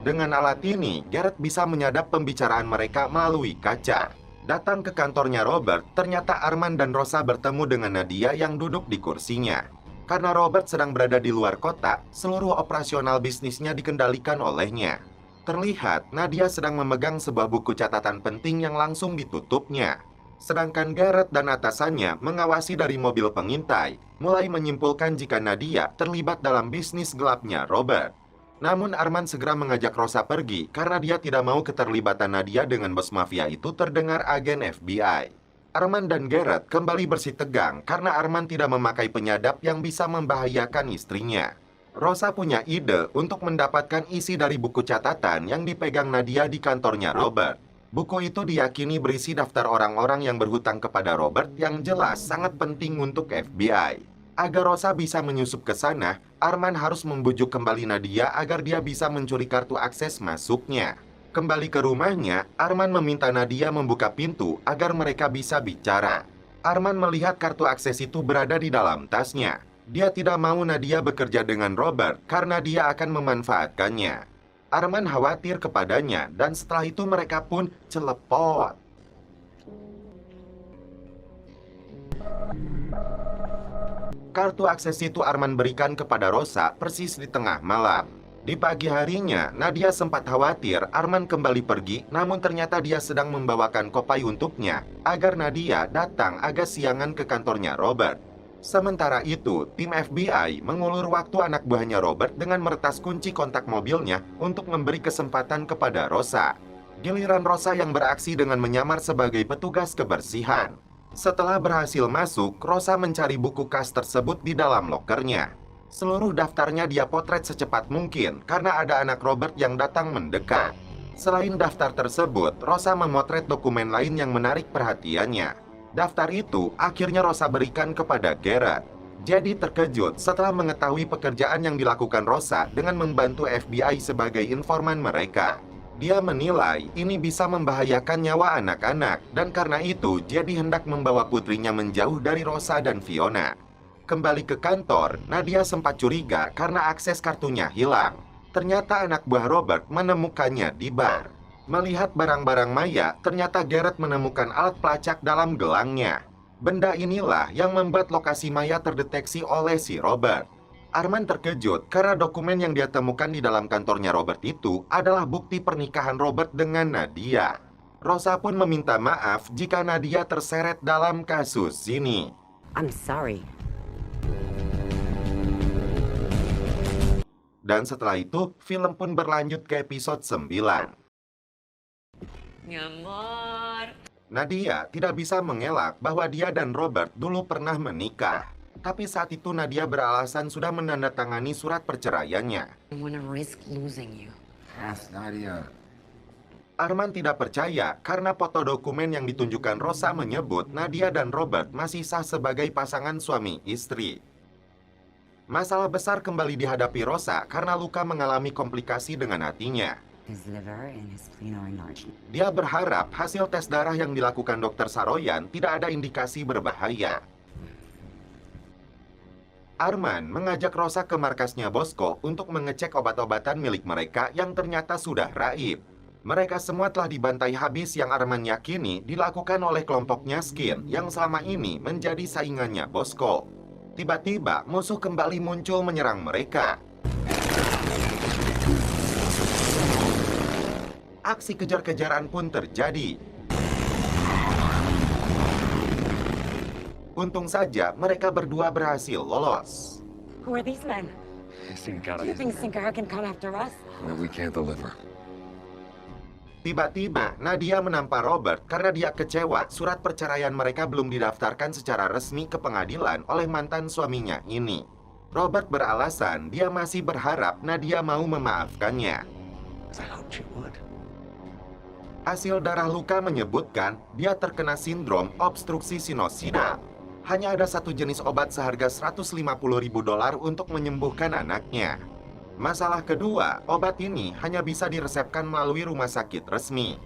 Dengan alat ini, Garrett bisa menyadap pembicaraan mereka melalui kaca. Datang ke kantornya Robert, ternyata Arman dan Rosa bertemu dengan Nadia yang duduk di kursinya. Karena Robert sedang berada di luar kota, seluruh operasional bisnisnya dikendalikan olehnya. Terlihat, Nadia sedang memegang sebuah buku catatan penting yang langsung ditutupnya. Sedangkan Garrett dan atasannya mengawasi dari mobil pengintai, mulai menyimpulkan jika Nadia terlibat dalam bisnis gelapnya Robert. Namun Arman segera mengajak Rosa pergi karena dia tidak mau keterlibatan Nadia dengan bos mafia itu terdengar agen FBI. Arman dan Garrett kembali bersitegang karena Arman tidak memakai penyadap yang bisa membahayakan istrinya. Rosa punya ide untuk mendapatkan isi dari buku catatan yang dipegang Nadia di kantornya Robert. Buku itu diyakini berisi daftar orang-orang yang berhutang kepada Robert yang jelas sangat penting untuk FBI. Agar Rosa bisa menyusup ke sana, Arman harus membujuk kembali Nadia agar dia bisa mencuri kartu akses masuknya. Kembali ke rumahnya, Arman meminta Nadia membuka pintu agar mereka bisa bicara. Arman melihat kartu akses itu berada di dalam tasnya. Dia tidak mau Nadia bekerja dengan Robert karena dia akan memanfaatkannya. Arman khawatir kepadanya dan setelah itu mereka pun celepot. Kartu akses itu Arman berikan kepada Rosa persis di tengah malam. Di pagi harinya, Nadia sempat khawatir Arman kembali pergi, namun ternyata dia sedang membawakan kopai untuknya agar Nadia datang agak siangan ke kantornya Robert. Sementara itu, tim FBI mengulur waktu anak buahnya Robert dengan meretas kunci kontak mobilnya untuk memberi kesempatan kepada Rosa. Giliran Rosa yang beraksi dengan menyamar sebagai petugas kebersihan. Setelah berhasil masuk, Rosa mencari buku kas tersebut di dalam lokernya. Seluruh daftarnya dia potret secepat mungkin karena ada anak Robert yang datang mendekat. Selain daftar tersebut, Rosa memotret dokumen lain yang menarik perhatiannya. Daftar itu akhirnya Rosa berikan kepada Garrett. Jadi terkejut setelah mengetahui pekerjaan yang dilakukan Rosa dengan membantu FBI sebagai informan mereka. Dia menilai ini bisa membahayakan nyawa anak-anak, dan karena itu jadi hendak membawa putrinya menjauh dari Rosa dan Fiona. Kembali ke kantor, Nadia sempat curiga karena akses kartunya hilang. Ternyata anak buah Robert menemukannya di bar. Melihat barang-barang Maya, ternyata Garrett menemukan alat pelacak dalam gelangnya. Benda inilah yang membuat lokasi Maya terdeteksi oleh si Robert. Arman terkejut karena dokumen yang dia temukan di dalam kantornya Robert itu adalah bukti pernikahan Robert dengan Nadia. Rosa pun meminta maaf jika Nadia terseret dalam kasus ini. I'm sorry. Dan setelah itu, film pun berlanjut ke episode 9. Nadia tidak bisa mengelak bahwa dia dan Robert dulu pernah menikah. Tapi saat itu Nadia beralasan sudah menandatangani surat perceraiannya. I wanna risk losing you. Ask Nadia. Arman tidak percaya karena foto dokumen yang ditunjukkan Rosa menyebut Nadia dan Robert masih sah sebagai pasangan suami istri. Masalah besar kembali dihadapi Rosa karena Luka mengalami komplikasi dengan hatinya. His liver and his spleen are enlarged. Dia berharap hasil tes darah yang dilakukan Dr. Saroyan tidak ada indikasi berbahaya. Arman mengajak Rosa ke markasnya Bosco untuk mengecek obat-obatan milik mereka yang ternyata sudah raib. Mereka semua telah dibantai habis yang Arman yakini dilakukan oleh kelompoknya Skin yang selama ini menjadi saingannya Bosco. Tiba-tiba musuh kembali muncul menyerang mereka. Aksi kejar-kejaran pun terjadi. Untung saja mereka berdua berhasil lolos. Who are these men? Sin Do cara you think Sin Cara can come after us? No, we can't deliver. Tiba-tiba Nadia menampar Robert karena dia kecewa surat perceraian mereka belum didaftarkan secara resmi ke pengadilan oleh mantan suaminya ini. Robert beralasan dia masih berharap Nadia mau memaafkannya. I hoped you would. Hasil darah Luka menyebutkan dia terkena sindrom obstruksi sinosida. Hanya ada satu jenis obat seharga $150.000 untuk menyembuhkan anaknya. Masalah kedua, obat ini hanya bisa diresepkan melalui rumah sakit resmi.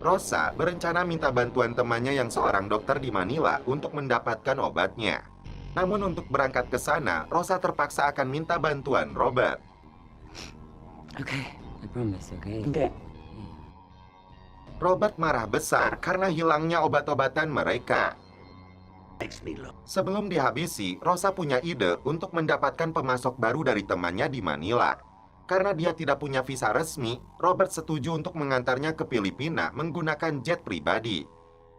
Rosa berencana minta bantuan temannya yang seorang dokter di Manila untuk mendapatkan obatnya. Namun untuk berangkat ke sana, Rosa terpaksa akan minta bantuan Robert. Okay, I promise, okay? Robert marah besar karena hilangnya obat-obatan mereka. Sebelum dihabisi, Rosa punya ide untuk mendapatkan pemasok baru dari temannya di Manila. Karena dia tidak punya visa resmi, Robert setuju untuk mengantarnya ke Filipina menggunakan jet pribadi.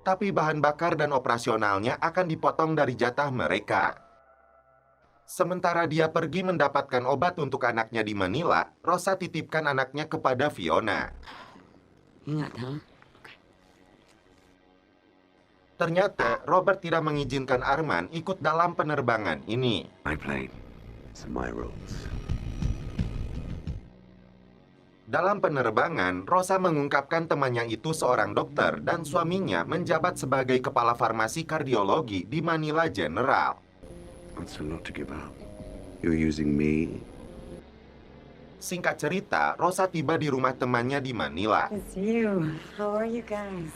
Tapi bahan bakar dan operasionalnya akan dipotong dari jatah mereka. Sementara dia pergi mendapatkan obat untuk anaknya di Manila, Rosa titipkan anaknya kepada Fiona. Ingat, ha? Ternyata Robert tidak mengizinkan Arman ikut dalam penerbangan ini. My plane. It's my rules. Dalam penerbangan, Rosa mengungkapkan temannya itu seorang dokter dan suaminya menjabat sebagai kepala farmasi kardiologi di Manila General. So not to give up. You're using me. Singkat cerita, Rosa tiba di rumah temannya di Manila. It's you. How are you guys?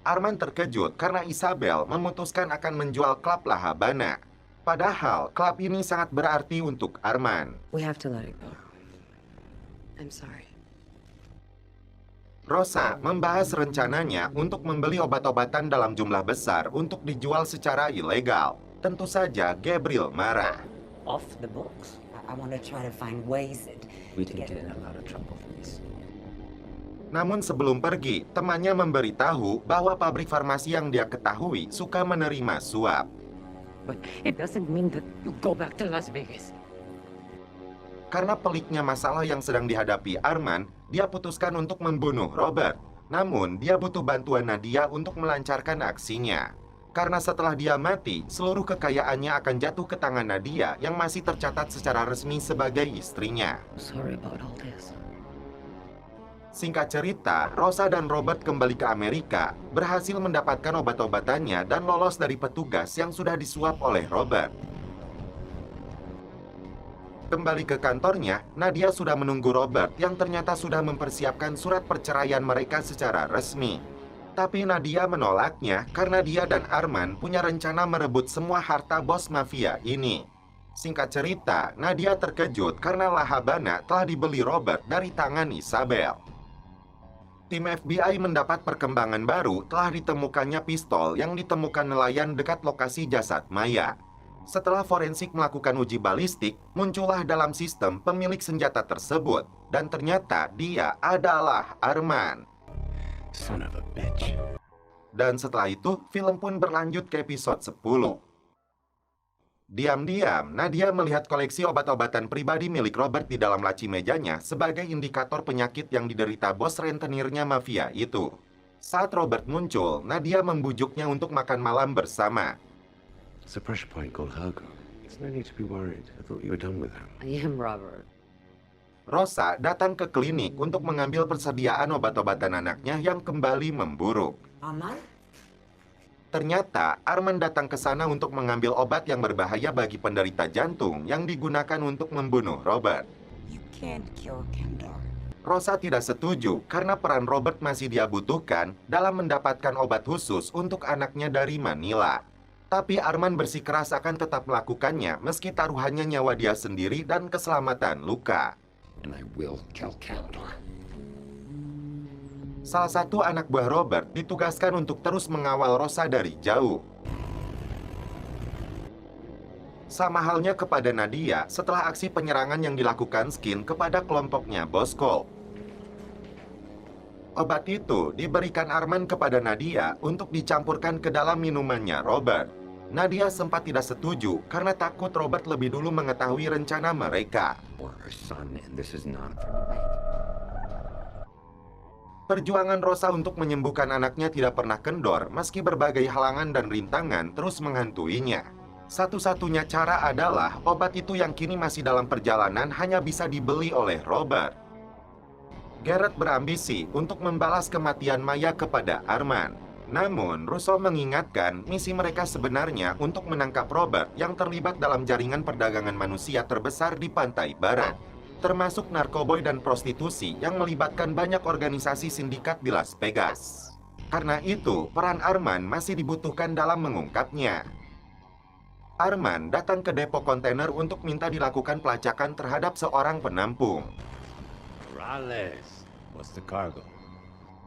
Arman terkejut karena Isabel memutuskan akan menjual klub La Habana. Padahal, klub ini sangat berarti untuk Arman. We have to let it go. I'm sorry. Rosa membahas rencananya untuk membeli obat-obatan dalam jumlah besar untuk dijual secara ilegal. Tentu saja Gabriel marah. Off the books. I want to try to find ways We to can get... get in a lot of trouble for this. Namun sebelum pergi, temannya memberitahu bahwa pabrik farmasi yang dia ketahui suka menerima suap. But it doesn't mean that you go back to Las Vegas. Karena peliknya masalah yang sedang dihadapi Arman, dia putuskan untuk membunuh Robert. Namun, dia butuh bantuan Nadia untuk melancarkan aksinya. Karena setelah dia mati, seluruh kekayaannya akan jatuh ke tangan Nadia yang masih tercatat secara resmi sebagai istrinya. Sorry about all this. Singkat cerita, Rosa dan Robert kembali ke Amerika, berhasil mendapatkan obat-obatannya dan lolos dari petugas yang sudah disuap oleh Robert. Kembali ke kantornya, Nadia sudah menunggu Robert yang ternyata sudah mempersiapkan surat perceraian mereka secara resmi. Tapi Nadia menolaknya karena dia dan Arman punya rencana merebut semua harta bos mafia ini. Singkat cerita, Nadia terkejut karena La Habana telah dibeli Robert dari tangan Isabel. Tim FBI mendapat perkembangan baru telah ditemukannya pistol yang ditemukan nelayan dekat lokasi jasad Maya. Setelah forensik melakukan uji balistik, muncullah dalam sistem pemilik senjata tersebut. Dan ternyata dia adalah Arman. Son of a bitch. Dan setelah itu, film pun berlanjut ke episode 10. Diam-diam, Nadia melihat koleksi obat-obatan pribadi milik Robert di dalam laci mejanya sebagai indikator penyakit yang diderita bos rentenirnya mafia itu. Saat Robert muncul, Nadia membujuknya untuk makan malam bersama. It's a pressure point called Hugo. There's no need to be worried. I thought you were done with him. I am Robert. Rosa datang ke klinik untuk mengambil persediaan obat-obatan anaknya yang kembali memburuk. Arman? Ternyata, Arman datang ke sana untuk mengambil obat yang berbahaya bagi penderita jantung yang digunakan untuk membunuh Robert. You can't cure Kendor. Rosa tidak setuju karena peran Robert masih dia butuhkan dalam mendapatkan obat khusus untuk anaknya dari Manila. Tapi Arman bersikeras akan tetap melakukannya meski taruhannya nyawa dia sendiri dan keselamatan Luka. And I will kill Candor. Salah satu anak buah Robert ditugaskan untuk terus mengawal Rosa dari jauh. Sama halnya kepada Nadia setelah aksi penyerangan yang dilakukan Skin kepada kelompoknya Bosco. Obat itu diberikan Arman kepada Nadia untuk dicampurkan ke dalam minumannya Robert. Nadia sempat tidak setuju karena takut Robert lebih dulu mengetahui rencana mereka. Or her son, and this is not for me. Perjuangan Rosa untuk menyembuhkan anaknya tidak pernah kendor meski berbagai halangan dan rintangan terus menghantuinya. Satu-satunya cara adalah obat itu yang kini masih dalam perjalanan hanya bisa dibeli oleh Robert. Garrett berambisi untuk membalas kematian Maya kepada Arman. Namun, Russo mengingatkan misi mereka sebenarnya untuk menangkap Robert yang terlibat dalam jaringan perdagangan manusia terbesar di pantai barat, termasuk narkoboy dan prostitusi yang melibatkan banyak organisasi sindikat di Las Vegas. Karena itu, peran Arman masih dibutuhkan dalam mengungkapnya. Arman datang ke depo kontainer untuk minta dilakukan pelacakan terhadap seorang penampung. Morales, what's the cargo?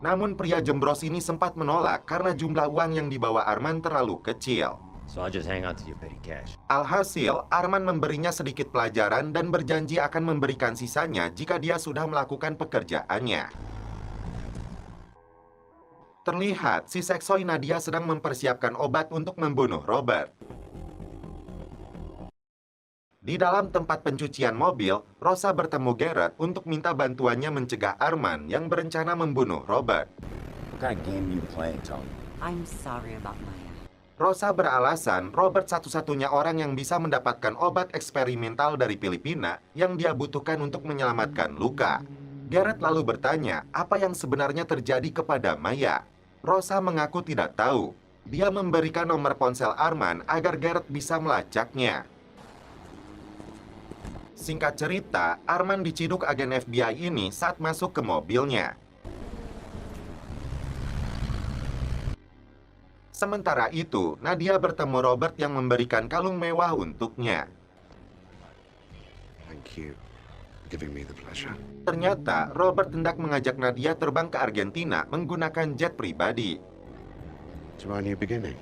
Namun pria jembros ini sempat menolak karena jumlah uang yang dibawa Arman terlalu kecil. So I'll just hang on to your petty cash. Alhasil, Arman memberinya sedikit pelajaran dan berjanji akan memberikan sisanya jika dia sudah melakukan pekerjaannya. Terlihat si seksoi Nadia sedang mempersiapkan obat untuk membunuh Robert. Di dalam tempat pencucian mobil, Rosa bertemu Garrett untuk minta bantuannya mencegah Arman yang berencana membunuh Robert. What kind of game you playing, Tony? I'm sorry about Maya. Rosa beralasan Robert satu-satunya orang yang bisa mendapatkan obat eksperimental dari Filipina yang dia butuhkan untuk menyelamatkan Luka. Garrett lalu bertanya apa yang sebenarnya terjadi kepada Maya. Rosa mengaku tidak tahu. Dia memberikan nomor ponsel Arman agar Garrett bisa melacaknya. Singkat cerita, Arman diciduk agen FBI ini saat masuk ke mobilnya. Sementara itu, Nadia bertemu Robert yang memberikan kalung mewah untuknya. Thank you. giving me the pleasure. Ternyata Robert hendak mengajak Nadia terbang ke Argentina menggunakan jet pribadi. It's my new beginning.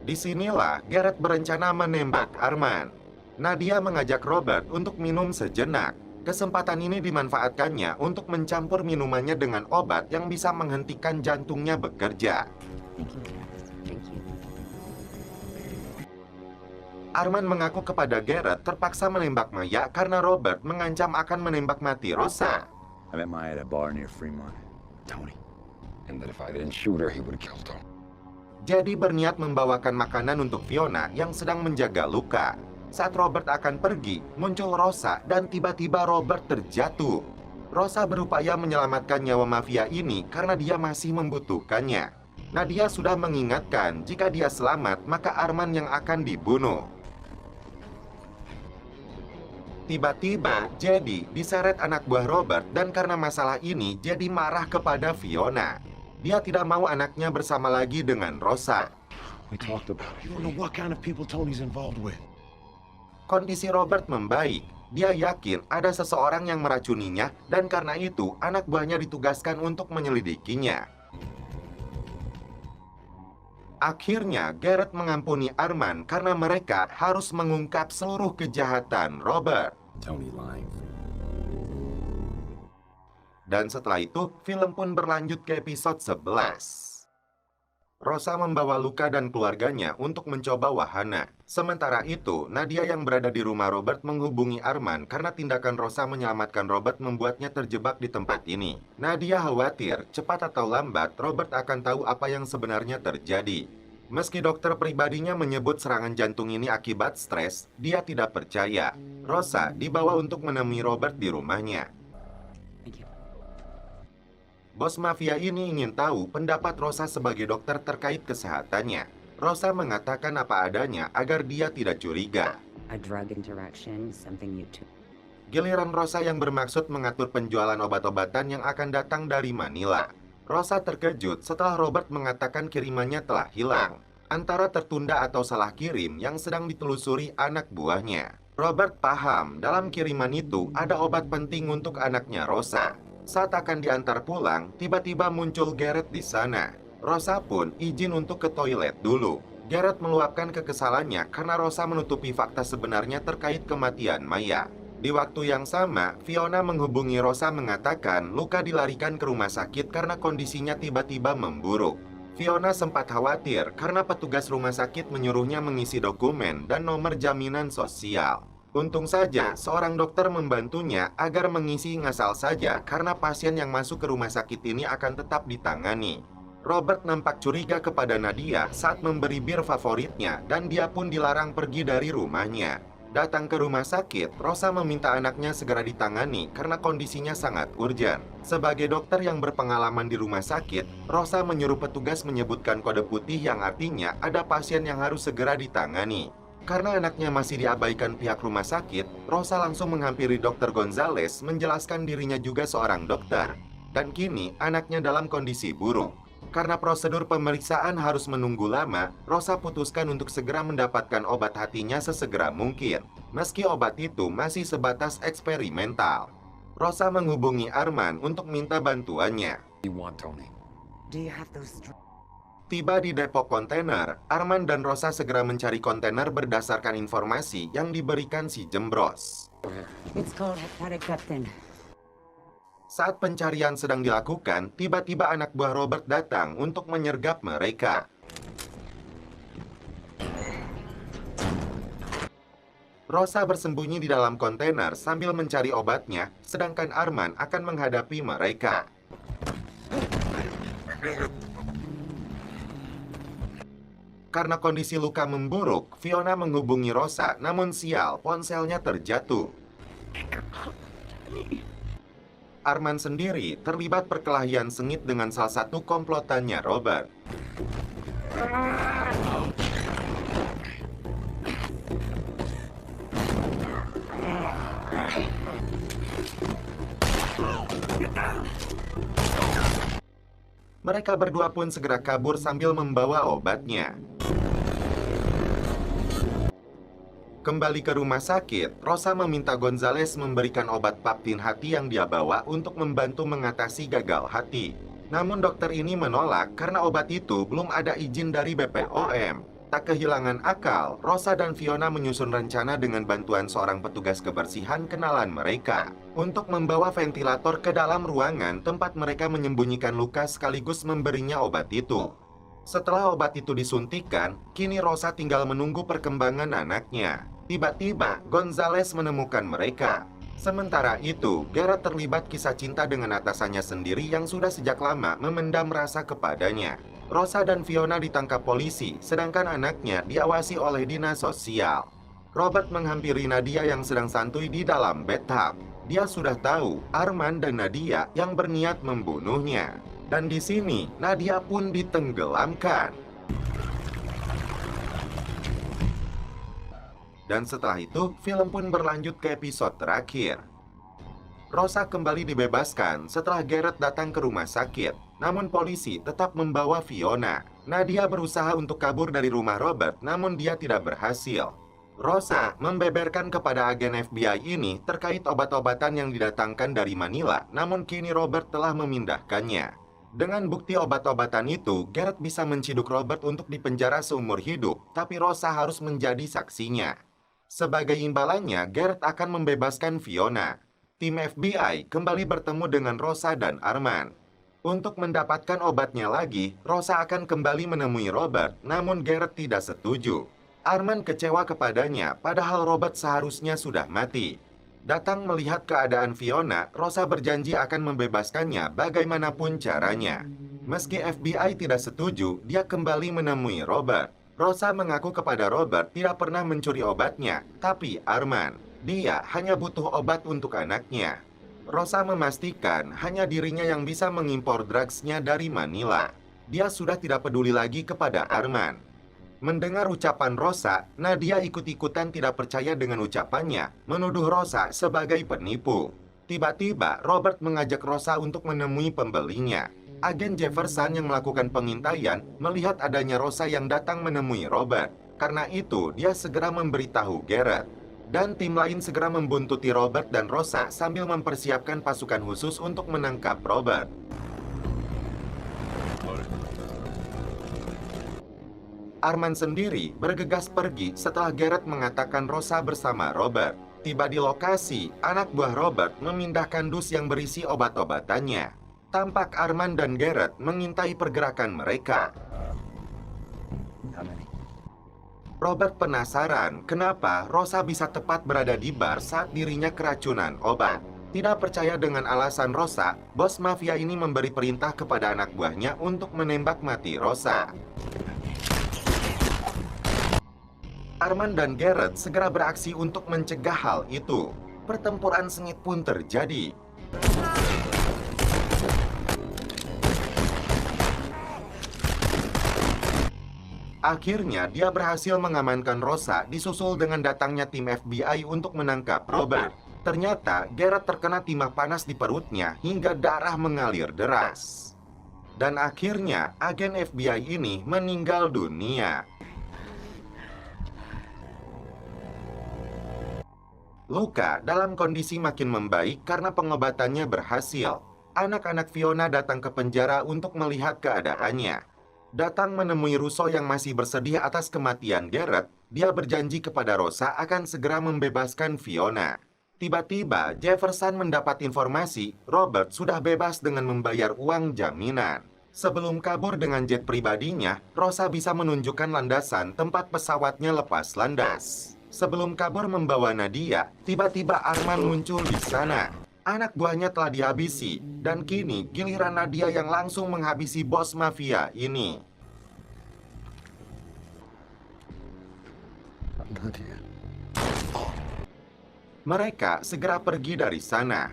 Disinilah Garrett berencana menembak Arman. Nadia mengajak Robert untuk minum sejenak. Kesempatan ini dimanfaatkannya untuk mencampur minumannya dengan obat yang bisa menghentikan jantungnya bekerja. Thank you, Garrett. Thank you. Arman mengaku kepada Garrett terpaksa menembak Maya karena Robert mengancam akan menembak mati Rosa. I met Maya at a bar near Fremont. Tony. And that if I didn't shoot her, he would have killed her. Jadi berniat membawakan makanan untuk Fiona yang sedang menjaga luka. Saat Robert akan pergi, muncul Rosa dan tiba-tiba Robert terjatuh. Rosa berupaya menyelamatkan nyawa mafia ini karena dia masih membutuhkannya. Nadia sudah mengingatkan jika dia selamat maka Arman yang akan dibunuh. Tiba-tiba, Jedi diseret anak buah Robert dan karena masalah ini, Jedi marah kepada Fiona. Dia tidak mau anaknya bersama lagi dengan Rosa. We talked about it. You don't know what kind of people Tony's involved with. Kondisi Robert membaik. Dia yakin ada seseorang yang meracuninya dan karena itu anak buahnya ditugaskan untuk menyelidikinya. Akhirnya, Garrett mengampuni Arman karena mereka harus mengungkap seluruh kejahatan Robert. Tony lying. Dan setelah itu, film pun berlanjut ke episode 11. Rosa membawa Luka dan keluarganya untuk mencoba wahana. Sementara itu, Nadia yang berada di rumah Robert menghubungi Arman karena tindakan Rosa menyelamatkan Robert membuatnya terjebak di tempat ini. Nadia khawatir, cepat atau lambat, Robert akan tahu apa yang sebenarnya terjadi. Meski dokter pribadinya menyebut serangan jantung ini akibat stres, dia tidak percaya. Rosa dibawa untuk menemui Robert di rumahnya. Thank you. Bos mafia ini ingin tahu pendapat Rosa sebagai dokter terkait kesehatannya. Rosa mengatakan apa adanya agar dia tidak curiga. A drug interaction, something you took. Giliran Rosa yang bermaksud mengatur penjualan obat-obatan yang akan datang dari Manila. Rosa terkejut setelah Robert mengatakan kirimannya telah hilang. Antara tertunda atau salah kirim yang sedang ditelusuri anak buahnya. Robert paham dalam kiriman itu ada obat penting untuk anaknya Rosa. Saat akan diantar pulang, tiba-tiba muncul Garrett di sana. Rosa pun izin untuk ke toilet dulu. Garrett meluapkan kekesalannya karena Rosa menutupi fakta sebenarnya terkait kematian Maya. Di waktu yang sama, Fiona menghubungi Rosa mengatakan Luka dilarikan ke rumah sakit karena kondisinya tiba-tiba memburuk. Fiona sempat khawatir karena petugas rumah sakit menyuruhnya mengisi dokumen dan nomor jaminan sosial. Untung saja, seorang dokter membantunya agar mengisi ngasal saja karena pasien yang masuk ke rumah sakit ini akan tetap ditangani. Robert nampak curiga kepada Nadia saat memberi bir favoritnya dan dia pun dilarang pergi dari rumahnya. Datang ke rumah sakit, Rosa meminta anaknya segera ditangani karena kondisinya sangat urgent. Sebagai dokter yang berpengalaman di rumah sakit, Rosa menyuruh petugas menyebutkan kode putih yang artinya ada pasien yang harus segera ditangani. Karena anaknya masih diabaikan pihak rumah sakit, Rosa langsung menghampiri Dr. Gonzales menjelaskan dirinya juga seorang dokter. Dan kini anaknya dalam kondisi buruk. Karena prosedur pemeriksaan harus menunggu lama, Rosa putuskan untuk segera mendapatkan obat hatinya sesegera mungkin. Meski obat itu masih sebatas eksperimental. Rosa menghubungi Arman untuk minta bantuannya. You want Tony? Do you have those Tiba di depot kontainer, Arman dan Rosa segera mencari kontainer berdasarkan informasi yang diberikan si Jembros. It's called hepatic peptin. Saat pencarian sedang dilakukan, tiba-tiba anak buah Robert datang untuk menyergap mereka. Rosa bersembunyi di dalam kontainer sambil mencari obatnya, sedangkan Arman akan menghadapi mereka. Karena kondisi Luka memburuk, Fiona menghubungi Rosa, namun sial, ponselnya terjatuh. Arman sendiri terlibat perkelahian sengit dengan salah satu komplotannya Robert. Mereka berdua pun segera kabur sambil membawa obatnya. Kembali ke rumah sakit, Rosa meminta Gonzales memberikan obat paptin hati yang dia bawa untuk membantu mengatasi gagal hati. Namun dokter ini menolak karena obat itu belum ada izin dari BPOM. Tak kehilangan akal, Rosa dan Fiona menyusun rencana dengan bantuan seorang petugas kebersihan kenalan mereka untuk membawa ventilator ke dalam ruangan tempat mereka menyembunyikan luka sekaligus memberinya obat itu. Setelah obat itu disuntikan, kini Rosa tinggal menunggu perkembangan anaknya. Tiba-tiba, Gonzales menemukan mereka. Sementara itu, Garrett terlibat kisah cinta dengan atasannya sendiri yang sudah sejak lama memendam rasa kepadanya. Rosa dan Fiona ditangkap polisi, sedangkan anaknya diawasi oleh dinas sosial. Robert menghampiri Nadia yang sedang santuy di dalam bathtub. Dia sudah tahu Arman dan Nadia yang berniat membunuhnya. Dan di sini, Nadia pun ditenggelamkan. Dan setelah itu, film pun berlanjut ke episode terakhir. Rosa kembali dibebaskan setelah Garrett datang ke rumah sakit. Namun polisi tetap membawa Fiona. Nadia berusaha untuk kabur dari rumah Robert, namun dia tidak berhasil. Rosa membeberkan kepada agen FBI ini terkait obat-obatan yang didatangkan dari Manila, namun kini Robert telah memindahkannya. Dengan bukti obat-obatan itu, Garrett bisa menciduk Robert untuk dipenjara seumur hidup, tapi Rosa harus menjadi saksinya. Sebagai imbalannya, Garrett akan membebaskan Fiona. Tim FBI kembali bertemu dengan Rosa dan Arman. Untuk mendapatkan obatnya lagi, Rosa akan kembali menemui Robert, namun Garrett tidak setuju. Arman kecewa kepadanya, padahal Robert seharusnya sudah mati. Datang melihat keadaan Fiona, Rosa berjanji akan membebaskannya bagaimanapun caranya. Meski FBI tidak setuju, dia kembali menemui Robert. Rosa mengaku kepada Robert tidak pernah mencuri obatnya, tapi Arman. Dia hanya butuh obat untuk anaknya. Rosa memastikan hanya dirinya yang bisa mengimpor drugsnya dari Manila. Dia sudah tidak peduli lagi kepada Arman. Mendengar ucapan Rosa, Nadia ikut-ikutan tidak percaya dengan ucapannya, menuduh Rosa sebagai penipu. Tiba-tiba, Robert mengajak Rosa untuk menemui pembelinya. Agen Jefferson yang melakukan pengintaian melihat adanya Rosa yang datang menemui Robert. Karena itu, dia segera memberitahu Garrett. Dan tim lain segera membuntuti Robert dan Rosa sambil mempersiapkan pasukan khusus untuk menangkap Robert. Arman sendiri bergegas pergi setelah Garrett mengatakan Rosa bersama Robert. Tiba di lokasi, anak buah Robert memindahkan dus yang berisi obat-obatannya. Tampak Arman dan Garrett mengintai pergerakan mereka. Robert penasaran kenapa Rosa bisa tepat berada di bar saat dirinya keracunan obat. Tidak percaya dengan alasan Rosa, bos mafia ini memberi perintah kepada anak buahnya untuk menembak mati Rosa. Arman dan Garrett segera beraksi untuk mencegah hal itu. Pertempuran sengit pun terjadi. Akhirnya, dia berhasil mengamankan Rosa, disusul dengan datangnya tim FBI untuk menangkap Robert. Ternyata, Garrett terkena timah panas di perutnya hingga darah mengalir deras. Dan akhirnya, agen FBI ini meninggal dunia. Luka dalam kondisi makin membaik karena pengobatannya berhasil. Anak-anak Fiona datang ke penjara untuk melihat keadaannya. Datang menemui Russo yang masih bersedih atas kematian Garrett, dia berjanji kepada Rosa akan segera membebaskan Fiona. Tiba-tiba, Jefferson mendapat informasi Robert sudah bebas dengan membayar uang jaminan. Sebelum kabur dengan jet pribadinya, Rosa bisa menunjukkan landasan tempat pesawatnya lepas landas. Sebelum kabur membawa Nadia, tiba-tiba Arman muncul di sana. Anak buahnya telah dihabisi, dan kini giliran Nadia yang langsung menghabisi bos mafia ini. Nadia. Mereka segera pergi dari sana.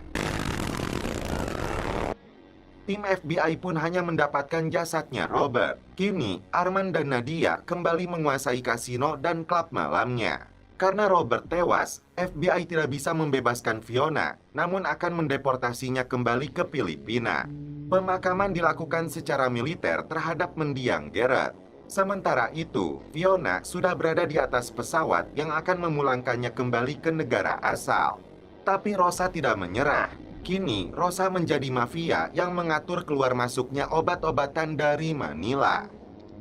Tim FBI pun hanya mendapatkan jasadnya Robert. Kini, Arman dan Nadia kembali menguasai kasino dan klub malamnya. Karena Robert tewas, FBI tidak bisa membebaskan Fiona, namun akan mendeportasinya kembali ke Filipina. Pemakaman dilakukan secara militer terhadap mendiang Garrett. Sementara itu, Fiona sudah berada di atas pesawat yang akan memulangkannya kembali ke negara asal. Tapi Rosa tidak menyerah. Kini, Rosa menjadi mafia yang mengatur keluar masuknya obat-obatan dari Manila.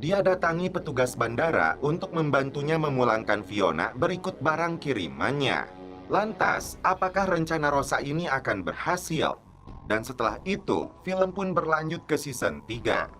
Dia datangi petugas bandara untuk membantunya memulangkan Fiona berikut barang kirimannya. Lantas, apakah rencana Rosa ini akan berhasil? Dan setelah itu, film pun berlanjut ke season 3.